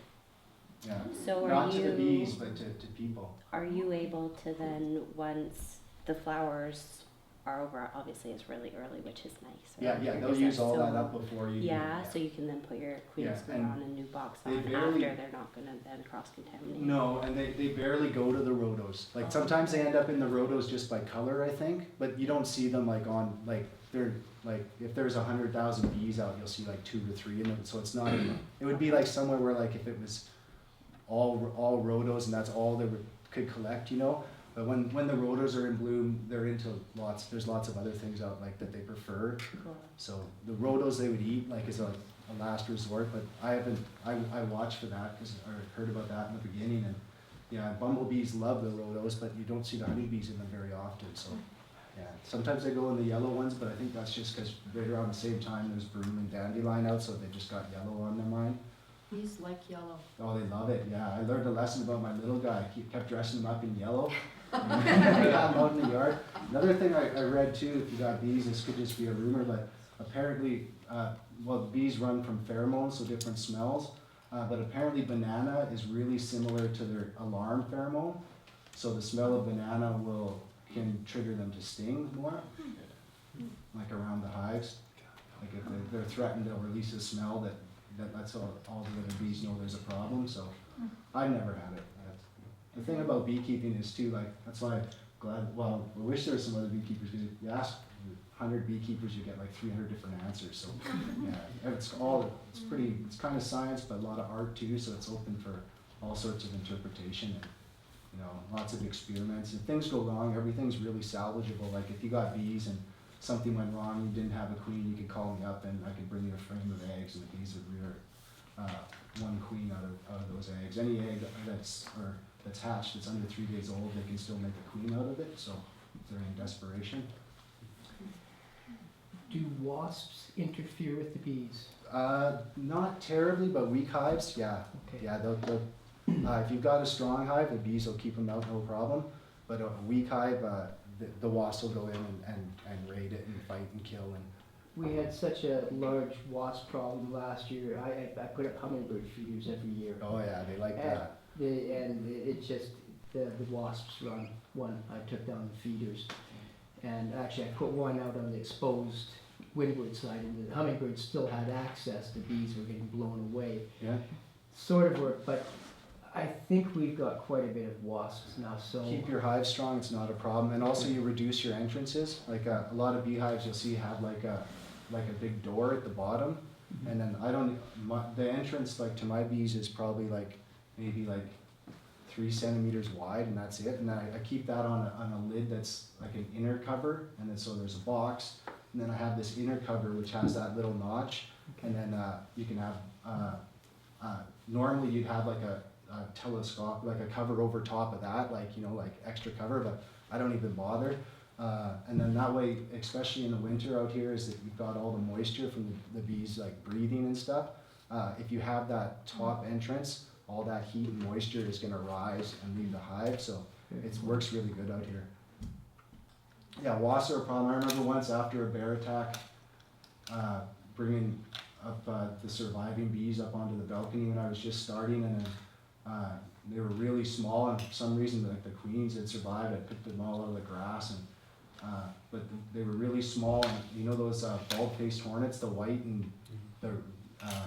Yeah. So Not to the bees, but to people. are you able to then, once the flowers are over, obviously it's really early, which is nice. Yeah, right? yeah, Or they'll is use that all that so- up before you. Yeah, so you can then put your queen Yeah, screw and on a new box they on barely- after, they're not gonna then cross-contaminate. No, and they barely go to the rhodos. Like sometimes they end up in the rhodos just by color, I think, but you don't see them like on, like, they're, like, if there's 100,000 bees out, you'll see like 2 or 3 in them, so it's not, it would be like somewhere where like if it was all rhodos and that's all they could collect, you know? But when the rhodos are in bloom, they're into there's lots of other things out like that they prefer. Cool. So the rhodos they would eat like is a last resort, but I watched for that because I heard about that in the beginning, and yeah, bumblebees love the rhodos, but you don't see the honeybees in them very often, so yeah. Sometimes they go in the yellow ones, but I think that's just because right around the same time there's broom and dandelion out, so they just got yellow on their mind. Bees like yellow. Oh, they love it, yeah. I learned a lesson about my little guy. I kept dressing him up in yellow. I got him out in the yard. Another thing I read too, if you got bees, this could just be a rumor, but apparently, well, bees run from pheromones, so different smells, but apparently banana is really similar to their alarm pheromone. So the smell of banana can trigger them to sting more, like around the hives. Like if they're threatened, they'll release a smell that lets all the other bees know there's a problem. So I've never had it. The thing about beekeeping is too, like, that's why I wish there were some other beekeepers, because if you ask 100 beekeepers, you get like 300 different answers. So yeah, it's kind of science, but a lot of art too, so it's open for all sorts of interpretation and, you know, lots of experiments. If things go wrong, everything's really salvageable. Like if you got bees and something went wrong, you didn't have a queen, you could call me up and I could bring you a frame of eggs, and the bees would rear one queen out of those eggs. Any egg that's hatched that's under 3 days old, they can still make a queen out of it, so if they're in desperation. Do wasps interfere with the bees? Not terribly, but weak hives, yeah. Okay. Yeah, if you've got a strong hive, the bees will keep them out, no problem. But a weak hive, the wasps will go in and raid it and fight and kill. And We had such a large wasp problem last year. I put up hummingbird feeders every year. oh yeah, they like that. The wasps run one. I took down the feeders. And actually I put one out on the exposed windward side, and the hummingbirds still had access. The bees were getting blown away. Yeah. Sort of worked, but I think we've got quite a bit of wasps now, so. Keep your hive strong, it's not a problem. And also you reduce your entrances. Like a lot of beehives you'll see have like a big door at the bottom. And then the entrance like to my bees is probably like maybe like 3 centimeters wide, and that's it. And I keep that on a lid that's like an inner cover, and then so there's a box, and then I have this inner cover which has that little notch, and then you can have normally you'd have like a telescope, like a cover over top of that, like, you know, like extra cover, but I don't even bother. And then that way, especially in the winter out here, is that you've got all the moisture from the bees like breathing and stuff. If you have that top entrance, all that heat and moisture is going to rise and leave the hive, so it works really good out here. Yeah, wasps are a problem. I remember once after a bear attack, bringing up the surviving bees up onto the balcony when I was just starting, and then they were really small, and for some reason like the queens had survived. I picked them all out of the grass, and but they were really small, and you know those bald-faced hornets, the white and the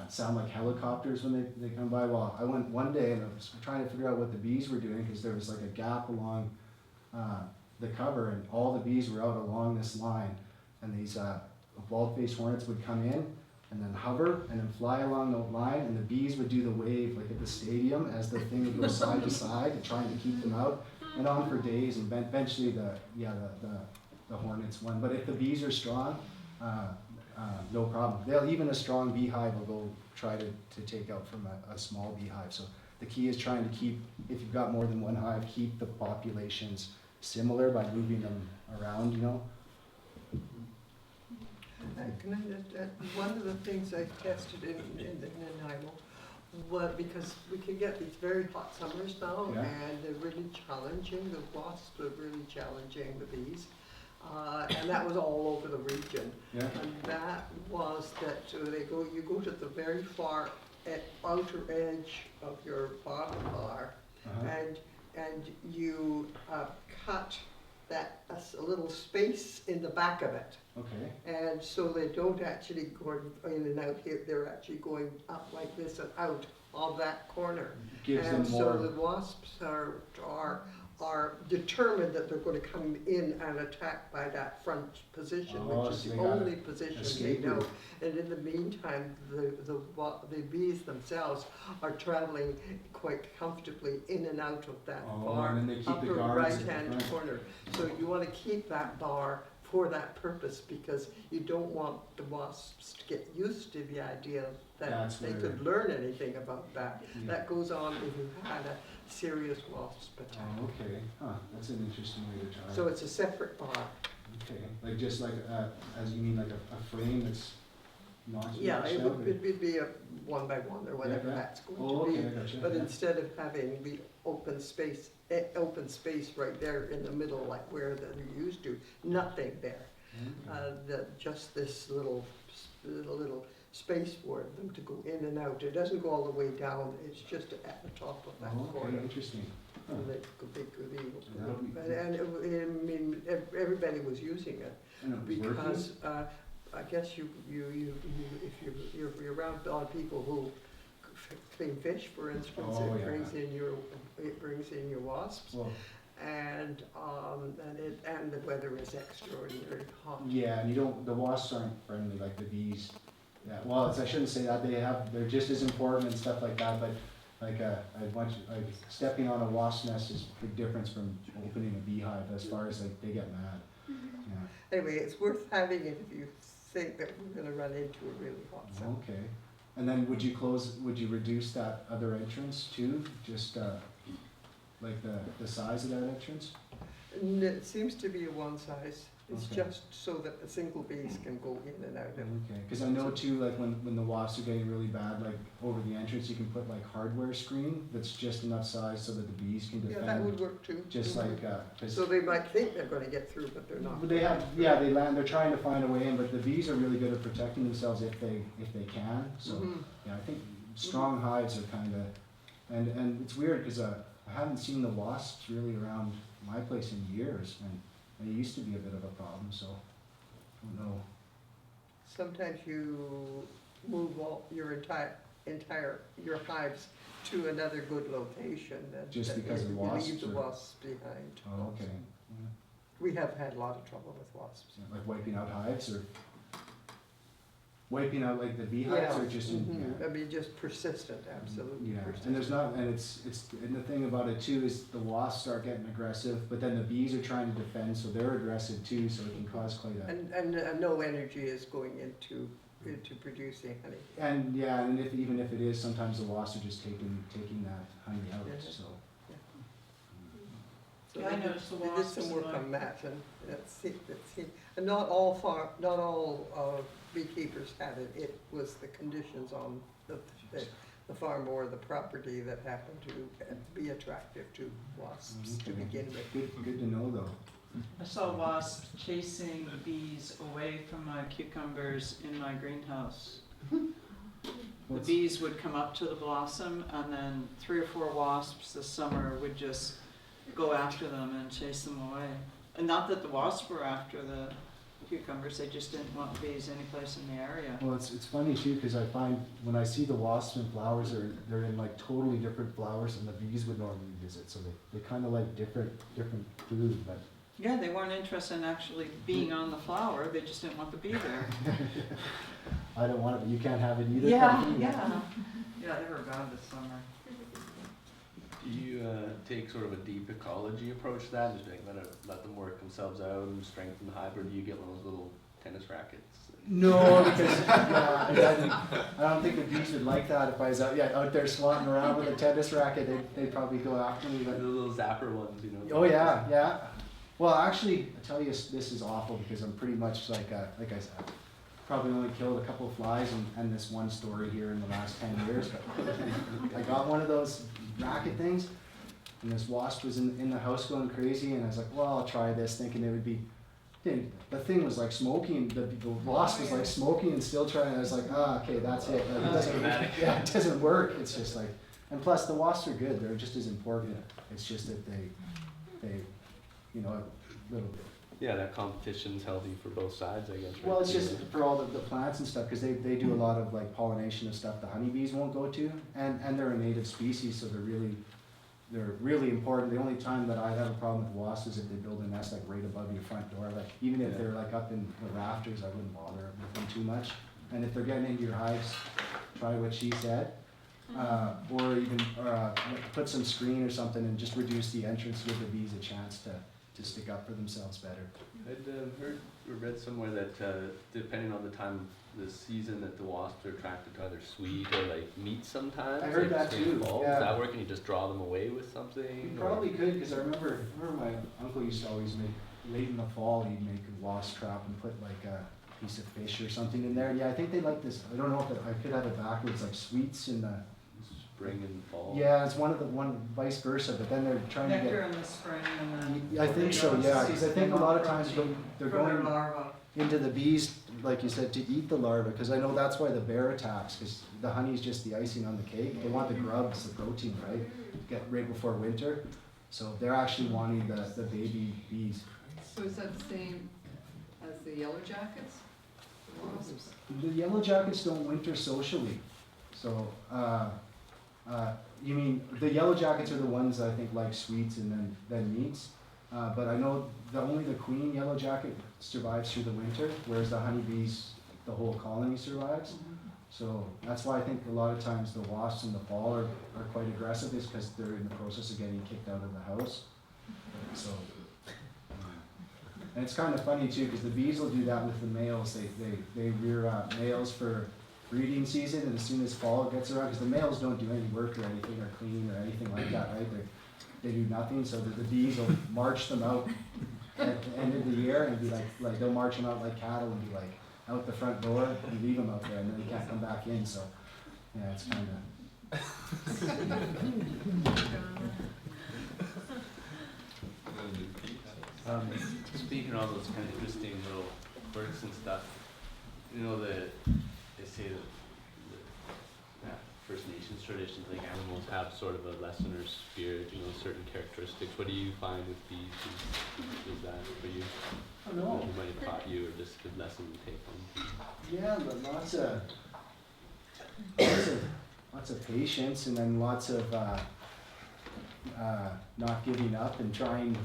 sound like helicopters when they come by. Well, I went one day and I was trying to figure out what the bees were doing, because there was like a gap along the cover, and all the bees were out along this line, and these bald-faced hornets would come in and then hover and then fly along the line, and the bees would do the wave like at the stadium as the thing would go side to side and trying to keep them out. Went on for days, and eventually the hornets won. But if the bees are strong, no problem. Even a strong beehive will go try to take out from a small beehive. So the key is trying to keep, if you've got more than one hive, keep the populations similar by moving them around, you know. One of the things I tested in Nanaimo was, because we can get these very hot summers now, and they're really challenging. The wasps are really challenging the bees. And that was all over the region. And that was that you go to the very far outer edge of your bottom bar, and you cut that a little space in the back of it. Okay. And so they don't actually go in and out here, they're actually going up like this and out of that corner. Gives And them so more. the wasps are determined that they're going to come in and attack by that front position, Oh, which is so the they gotta only position they escape know. route. And in the meantime, the bees themselves are traveling quite comfortably in and out of that Oh, bar, and then they keep the upper guards at the right-hand front. corner. So you want to keep that bar for that purpose, because you don't want the wasps to get used to the idea that That's they where- could learn anything about that. Yeah. That goes on if you had a serious wasp attack. Oh, okay. Huh, that's an interesting way to try it. So it's a separate bar. Okay, like just like, as you mean like a frame that's notched Yeah, it out, would, or- it'd be a 1 by 1 or whatever Yeah. that's going Oh, to be. okay, I gotcha. But yeah. instead of having the open space right there in the middle, like where they're used to, nothing there. Okay. Just this little space for them to go in and out. It doesn't go all the way down, it's just at the top of that Oh, okay, corner. interesting. Huh. And they could be able That'll be to, cool. I mean, everybody was using it. And it was working? Because, I guess if you're around a lot of people who clean fish, for instance, Oh, it yeah. brings in your wasps. Well, And the weather is extraordinarily hot. yeah, and the wasps aren't friendly like the bees. Yeah, well, I shouldn't say that, they're just as important and stuff like that, but like, stepping on a wasp nest is a big difference from opening a beehive as far as like, they get mad. Yeah. Anyway, it's worth having it if you think that we're gonna run into a really hot summer. Okay, and then would you reduce that other entrance too, just, like the size of that entrance? And it seems to be a one size. It's Okay. just so that the single bees can go in and out of it. Okay, cause I know too, like when the wasps are getting really bad, like over the entrance, you can put like hardware screen that's just enough size so that the bees can Yeah, that would defend. work too. Just Mhm. like, 'cause So they might think they're gonna get through, but they're not. but they have, yeah, they're trying to find a way in, but the bees are really good at protecting themselves if they can, so, Mhm. yeah, I think strong hives are kinda, and it's weird, cause, I haven't seen the wasps really around my place in years, and they used to be a bit of a problem, so, I don't know. Sometimes you move all your your hives to another good location and Just that because of you wasps, leave the or- wasps behind. Oh, okay. Yeah. We have had a lot of trouble with wasps. Like wiping out hives, or wiping out like the beehives, or just in, Mhm. yeah. I mean, just persistent, absolutely Yeah, persistent. and there's not, and and the thing about it too is the wasps start getting aggressive, but then the bees are trying to defend, so they're aggressive too, so it can cause quite a. And no energy is going into producing honey. And yeah, and even if it is, sometimes the wasps are just taking that honey out, Yeah. so. So Yeah, I they noticed the did wasps some in work my- on that, and and not all beekeepers had it. It was the conditions on the farm or the property that happened to be attractive to wasps to Okay. begin with. Good to know though. I saw wasps chasing bees away from my cucumbers in my greenhouse. The What's- bees would come up to the blossom, and then 3 or 4 wasps this summer would just go after them and chase them away. And not that the wasps were after the cucumbers, they just didn't want bees anyplace in the area. Well, it's funny too, because I find when I see the wasps in flowers, they're in like totally different flowers than the bees would normally visit, so they kind of like different food, but. Yeah, they weren't interested in actually being on the flower, they just didn't want the bee there. I don't want it, but you can't have it either. Yeah, kind of thing. yeah. Yeah, they were bad this summer. Do you take sort of a deep ecology approach to that, just like let them work themselves out and strengthen the hive, or do you get one of those little tennis rackets? No, because I don't think the bees would like that if I was out there swatting around with a tennis racket. They'd probably go after me. The But little zapper ones, you know? oh yeah. Well, actually, I tell you, this is awful because I'm pretty much like I said, probably only killed a couple of flies and this one story here in the last 10 years. But I got one of those racket things, and this wasp was in the house going crazy, and I was like, well, I'll try this, thinking it would be the thing was like smoking, the wasp was like smoking and still trying, I was like, okay, that's it. Like, it doesn't, yeah, it doesn't work. It's just like, and plus the wasps are good, they're just as important. It's just that they, you know, a little bit. Yeah, that competition's healthy for both sides, I guess. Right? Well, it's just for all the plants and stuff, because they do a lot of like pollination of stuff the honeybees won't go to, and they're a native species, so they're really important. The only time that I'd have a problem with wasps is if they build a nest like right above your front door. Like even if they're like up in the rafters, I wouldn't bother with them too much. And if they're getting into your hives, try what she said, or even put some screen or something and just reduce the entrance, give the bees a chance to stick up for themselves better. I'd heard or read somewhere that depending on the time of the season, that the wasps are attracted to either sweet or like meat sometimes. I heard like that too. Fall. Yeah. Does that work? And you just draw them away with something? You probably could, because I remember my uncle used to always make, late in the fall, he'd make a wasp trap and put like a piece of fish or something in there. Yeah, I think they like this. I don't know if I could have it backwards, like sweets in the spring and fall. Yeah, it's one vice versa, but then they're trying Nectar to get. in the spring and then. I think so, yeah, because I think a lot of times they're For their going larvae. into the bees, like you said, to eat the larvae, because I know that's why the bear attacks, because the honey is just the icing on the cake. They want the grubs, the protein, right? Get right before winter. So they're actually wanting the baby bees. So is that the same as the yellow jackets? Wasps? The yellow jackets don't winter socially. So, you mean, the yellow jackets are the ones I think like sweets and then meats. But I know only the queen yellow jacket survives through the winter, whereas the honeybees, the whole colony survives. So that's why I think a lot of times the wasps in the fall are quite aggressive, is because they're in the process of getting kicked out of the house. So, and it's kind of funny too, because the bees will do that with the males. They rear males for breeding season, and as soon as fall gets around, because the males don't do any work or anything, or clean or anything like that, right? They do nothing, so the bees will march them out at the end of the year and be like they'll march them out like cattle and be like out the front door and leave them out there, and then they can't come back in. So yeah, it's kind of. Speaking of all those kind of interesting little quirks and stuff, you know, they say that First Nations traditions, like animals have sort of a lessener spirit, you know, certain characteristics. What do you find with bees? Is that for you? I don't know. Who might have taught you, or just a lesson you take on? Yeah, but lots of patience, and then lots of not giving up and trying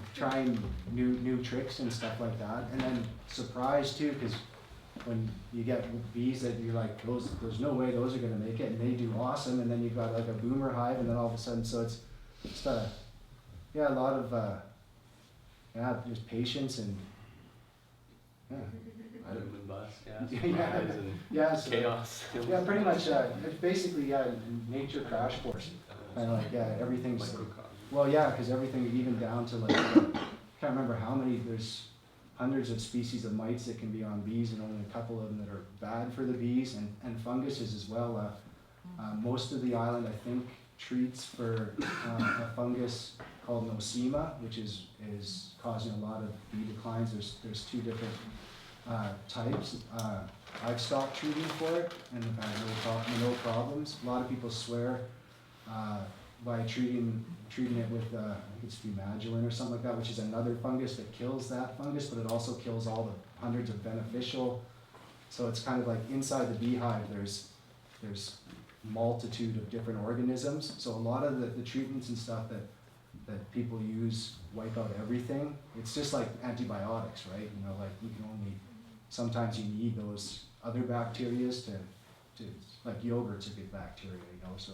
new tricks and stuff like that, and then surprise too, because when you get bees that you're like, there's no way those are gonna make it, and they do awesome, and then you've got like a boomer hive, and then all of a sudden, so it's just a lot of just patience and Boom and bust, so, chaos. Yeah, pretty much. It's basically nature crash course. Kind of like everything's. Microcosm. Well, yeah, because everything, even down to like, can't remember how many. There's hundreds of species of mites that can be on bees, and only a couple of them that are bad for the bees, and funguses as well. Most of the island, I think, treats for a fungus called nosema, which is causing a lot of bee declines. There's two different types. I've stopped treating for it, and I've had no problems. A lot of people swear by treating it with I think it's fumagillin or something like that, which is another fungus that kills that fungus, but it also kills all the hundreds of beneficial. So it's kind of like inside the beehive, there's multitude of different organisms. So a lot of the treatments and stuff that people use wipe out everything. It's just like antibiotics, right? You know, like you can only, sometimes you need those other bacterias to like yogurt's a good bacteria, you know, so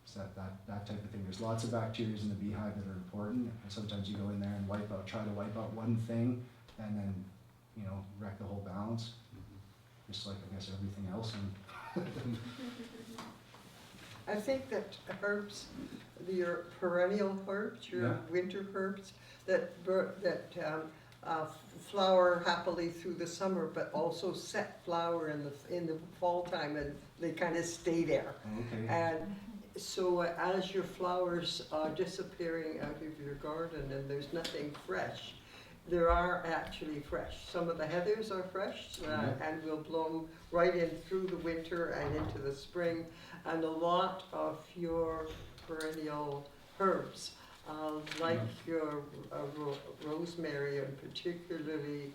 it's that type of thing. There's lots of bacteria in the beehive that are important, and sometimes you go in there and try to wipe out one thing, and then, you know, wreck the whole balance. Just like, I guess, everything else. I think that herbs, your perennial herbs, your winter herbs, that flower happily through the summer, but also set flower in the fall time, and they kind of stay there. Okay. And so as your flowers are disappearing out of your garden and there's nothing fresh, there are actually fresh. Some of the heathers are fresh and will bloom right in through the winter and into the spring. And a lot of your perennial herbs, like your rosemary and particularly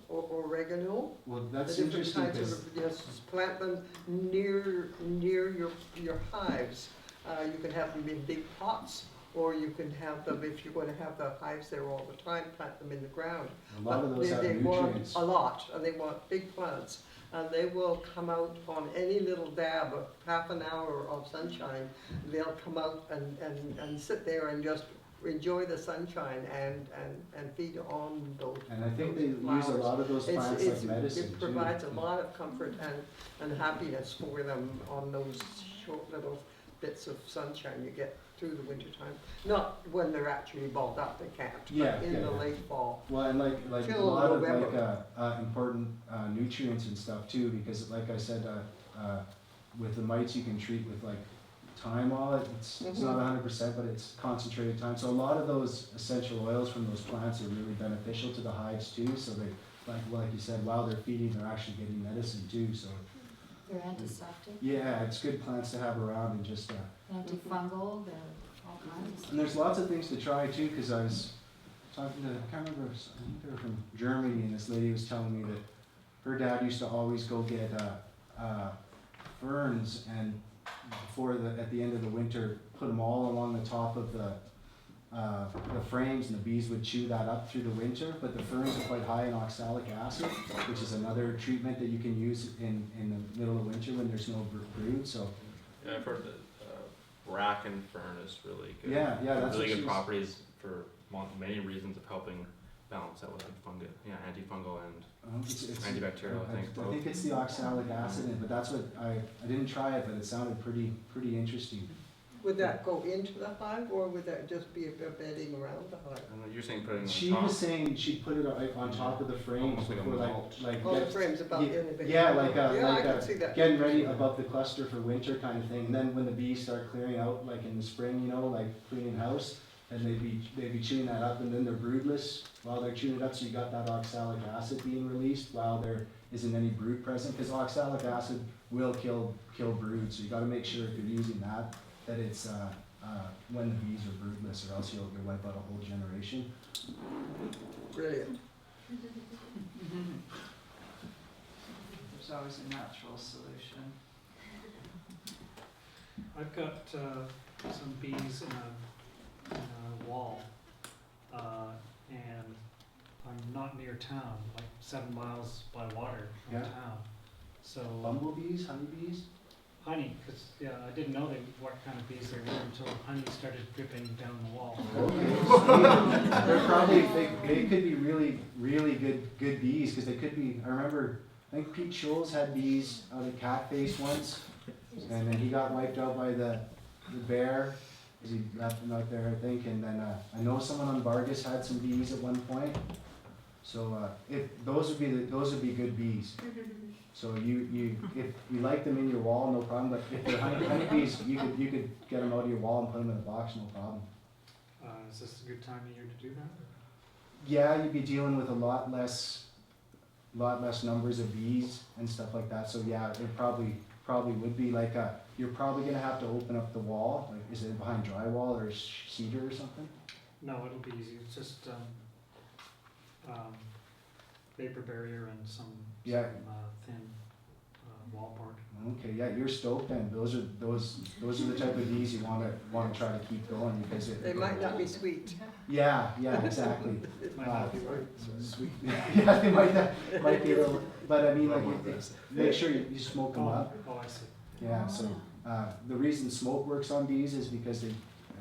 oregano. Well, that's The different interesting kinds of, yes, plant them near your hives. You can have them in big pots, or you can have them, if you're going to have the hives there all the time, plant them in the ground. A lot of those have they nutrients. want a lot, and they want big plants. And they will come out on any little dab of half an hour of sunshine. They'll come out and sit there and just enjoy the sunshine and feed on those. And I think they flowers. use a lot of those plants like medicine It too. provides a lot of comfort and happiness for them on those short little bits of sunshine you get through the winter time. Not when they're actually balled up, they can't, but in the late fall. Well, and like a Till lot of November. important nutrients and stuff too, because like I said, with the mites you can treat with like thyme oil. It's not 100%, but it's concentrated thyme. So a lot of those essential oils from those plants are really beneficial to the hives too. So they, like you said, while they're feeding, they're actually getting medicine too. So They're antiseptic, yeah, it's good plants to have around and just. antifungal, they're all kinds. And there's lots of things to try too, because I was talking to, I can't remember, I think they were from Germany, and this lady was telling me that her dad used to always go get ferns, and at the end of the winter, put them all along the top of the frames, and the bees would chew that up through the winter. But the ferns are quite high in oxalic acid, which is another treatment that you can use in the middle of winter when there's no brood. So Yeah, I've heard that bracken fern is really good. Yeah, that's really what good she's- properties for many reasons of helping balance out with antifungal and antibacterial. I think it's the oxalic acid in it, but that's what I didn't try it, but it sounded pretty interesting. Would that go into the hive, or would that just be a bedding around the hive? You're saying putting it on She top? was saying she'd put it on top of the frames Almost like a before, mulch. Oh, the frames above the inhibition. yeah, like I can see that. getting ready above the cluster for winter kind of thing. And then when the bees start clearing out, like in the spring, like cleaning house, and they'd be chewing that up, and then they're broodless while they're chewing it up. So you got that oxalic acid being released while there isn't any brood present, because oxalic acid will kill brood. So you got to make sure if you're using that it's when the bees are broodless, or else you'll wipe out a whole generation. Brilliant. There's always a natural solution. I've got some bees in a wall, and I'm not near town, like 7 miles by water from town. So Bumblebees, honeybees? honey, because I didn't know what kind of bees they were until honey started dripping down the wall. Okay. They're probably they could be really good bees, because they could be. I think Pete Scholes had bees out of Catface once, and then he got wiped out by the bear, because he left them out there, I think. And then I know someone on Vargas had some bees at one point. So if those would be good bees. So if you like them in your wall, no problem. But if they're honeybees, you could get them out of your wall and put them in a box, no problem. Is this a good time of year to do that? Yeah, you'd be dealing with a lot less numbers of bees and stuff like that. So yeah, it probably would be like you're probably gonna have to open up the wall. Like, is it behind drywall or cedar or something? No, it'll be easy. It's just vapor barrier and some thin wall board. Okay, yeah, you're stoked then. Those are the type of bees you want to try to keep going, because They might not be sweet. Yeah, exactly. It might not be right. Sweet. Yeah, they might be a little, but I mean, like, make sure you smoke them up. Oh, I see. Yeah, so the reason smoke works on bees is because I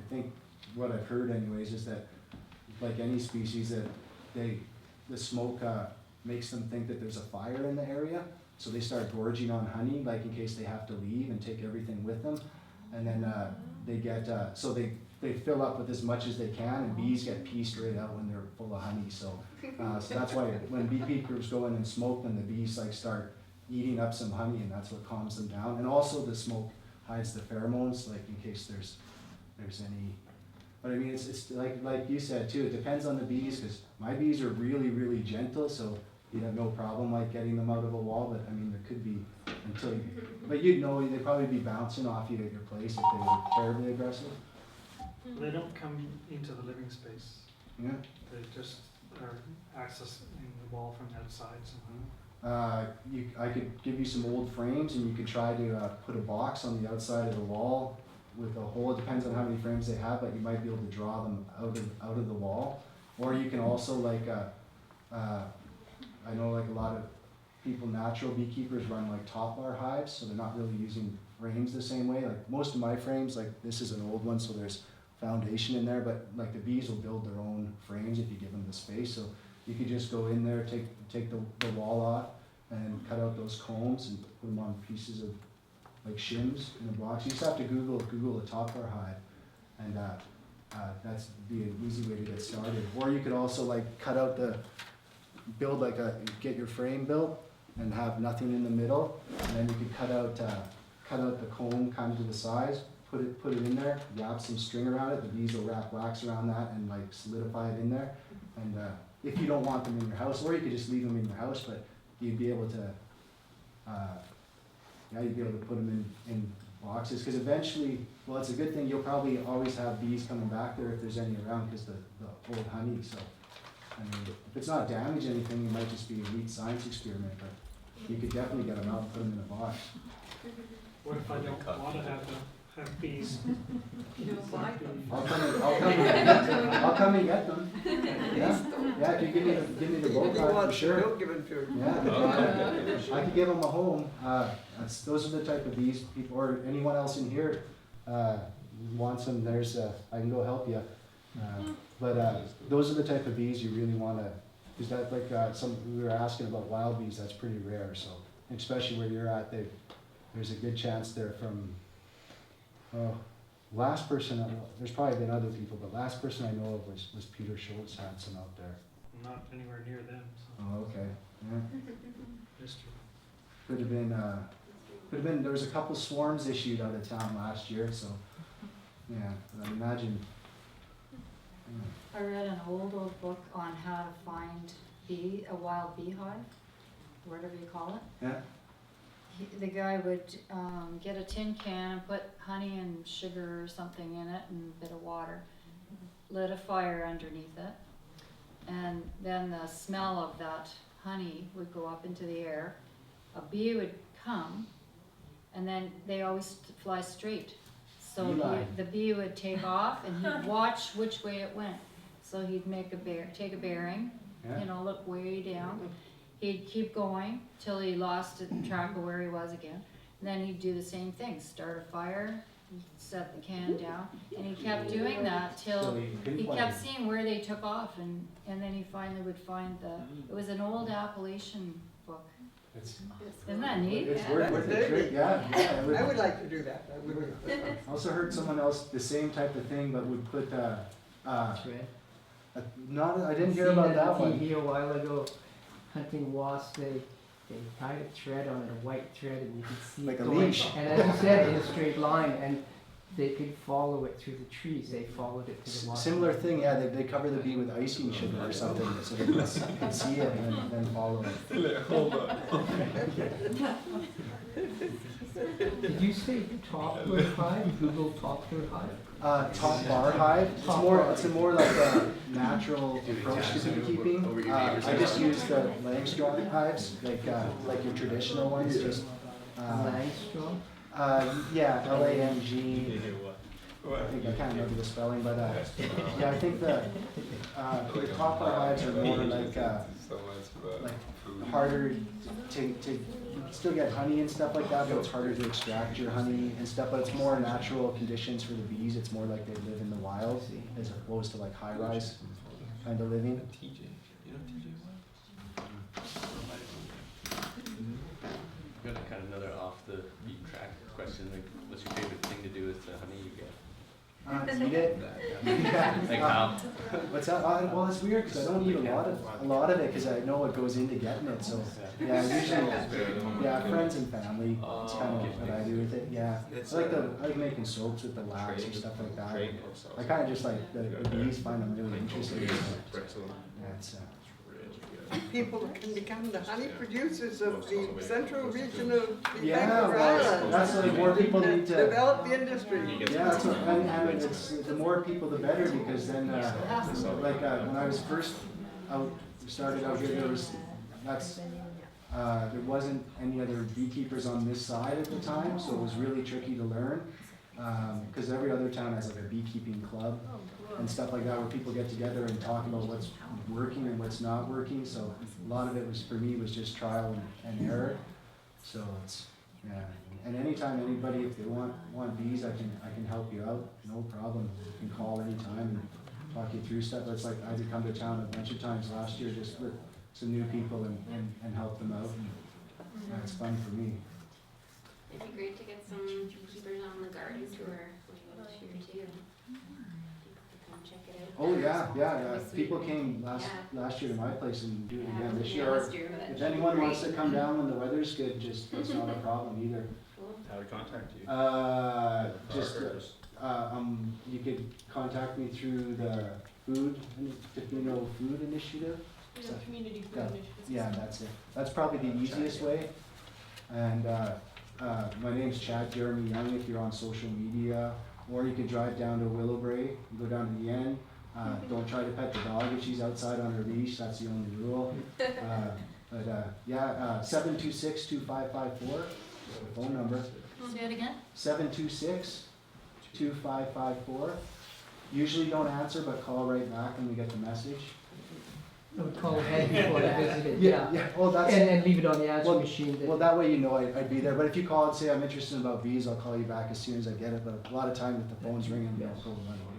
think what I've heard anyways is that, like any species, that the smoke makes them think that there's a fire in the area, so they start gorging on honey, like in case they have to leave and take everything with them, and then they get so they fill up with as much as they can, and bees get pieced right out when they're full of honey. So so that's why when beekeepers go in and smoke them, the bees start eating up some honey, and that's what calms them down. And also the smoke hides the pheromones, like in case there's any But I mean, it's like you said too, it depends on the bees, because my bees are really, really gentle, so you'd have no problem like getting them out of a wall, but I mean, there could be, until you, but you'd know, they'd probably be bouncing off you at your place if they were terribly aggressive. They don't come into the living space. Yeah. They just are accessing the wall from the outside somehow. I could give you some old frames, and you could try to put a box on the outside of the wall with a hole. It depends on how many frames they have, but you might be able to draw them out of the wall. Or you can also like, I know like a lot of people, natural beekeepers, run like top bar hives, so they're not really using frames the same way. Like most of my frames, like this is an old one, so there's foundation in there, but like the bees will build their own frames if you give them the space. So you could just go in there, take the wall off, and cut out those combs and put them on pieces of like shims in a box. You just have to Google a top bar hive, and that's be an easy way to get started. Or you could also like cut out get your frame built and have nothing in the middle, and then you could cut out the comb kind of to the size, put it in there, wrap some string around it. The bees will wrap wax around that and like solidify it in there. And if you don't want them in your house, or you could just leave them in your house, but you'd be able to you'd be able to put them in boxes, because eventually, well, it's a good thing, you'll probably always have bees coming back there if there's any around, because the old honey. So I mean, if it's not damaged anything, it might just be a neat science experiment, but you could definitely get them out and put them in a box. What if I don't want to have bees? You don't like them. I'll come and get them. Yeah, if you give me the boat ride, for sure. Don't give it to him. Yeah, I could give them a home. Those are the type of bees people, or anyone else in here wants them. I can go help you. But those are the type of bees you really want to, because that like we were asking about wild bees, that's pretty rare. So especially where you're at, there's a good chance they're from. Last person, there's probably been other people, but last person I know of was Peter Schultz had some out there. Not anywhere near them. So. Oh, okay. Yeah. Mystery. Could have been. There was a couple swarms issued out of town last year, so yeah. But I imagine. Yeah. I read an old book on how to find a wild beehive, whatever you call it. Yeah. The guy would get a tin can and put honey and sugar or something in it and a bit of water, lit a fire underneath it, and then the smell of that honey would go up into the air. A bee would come, and then they always fly straight. So the bee would take off, and he'd watch which way it went. So he'd take a bearing, look way down. He'd keep going till he lost track of where he was again. And then he'd do the same thing, start a fire, set the can down, and he kept doing that till he kept seeing where they took off, and then he finally would find it was an old Appalachian book. Isn't that neat? It's worth the trick, yeah. I would like to do that. I also heard someone else the same type of thing, but would put thread. I didn't hear about that one. TV a while ago, hunting wasps, they tied a thread on it, a white thread, and you could see like it a going, leash. and as you said, in a straight line, and they could follow it through the trees. They followed it to the wasp. Similar thing, yeah. They cover the bee with icing sugar or something, so they can see it and then follow it. Hold on. Did you say Toppler hive? Google Toppler hive? Top bar hive. It's more like a natural approach to beekeeping. I just use the Langstrom hives, like your traditional ones. Just Langstrom? Yeah, L-A-N-G. I can't remember the spelling, but yeah, I think the top bar hives are more like harder to still get honey and stuff like that, but it's harder to extract your honey and stuff, but it's more natural conditions for the bees. It's more like they live in the wild as opposed to like high-rise kind of living. I've got kind of another off the beaten track question. Like, what's your favorite thing to do with the honey you get? Eat it. Yeah. Like how? What's that? Well, it's weird because I don't eat a lot of it because I know what goes into getting it. So yeah, usually friends and family. It's kind of what I do with it. Yeah, I like making soaps with the wax and stuff like that. I kind of just like the bees find them really interesting. That's People can become the honey producers of the central region of the yeah, Vancouver Islands. that's like more people need to develop the industry. Yeah, that's what, and it's the more people the better because then when I was first started out here there wasn't any other beekeepers on this side at the time, so it was really tricky to learn because every other town has like a beekeeping club and stuff like that where people get together and talk about what's working and what's not working. So a lot of it was for me was just trial and error. So it's and anytime anybody, if they want bees, I can help you out, no problem. You can call anytime and talk you through stuff. It's like I had to come to town a bunch of times last year just with some new people and help them out. And it's fun for me. It'd be great to get some beekeepers on the garden tour this year too. Check it out. Oh yeah. People came last year to my place and do it again this year. If anyone wants to come down when the weather's good, it's not a problem either. How to contact you? You could contact me through the Tofino Food Initiative. Community food initiative. Yeah, that's it. That's probably the easiest way. And my name's Chad Jeremy Young if you're on social media. Or you could drive down to Willowbrae, you go down to the end. Don't try to pet the dog if she's outside on her leash, that's the only rule. 726-2554, the phone number. Say it again? 726-2554. Usually don't answer, but call right back when we get the message. I would call ahead before I visited, Yeah. Well, that's and leave it on the answering machine. Well, that way you know I'd be there. But if you call and say I'm interested about bees, I'll call you back as soon as I get it. But a lot of time if the phone's ringing, they'll go right away.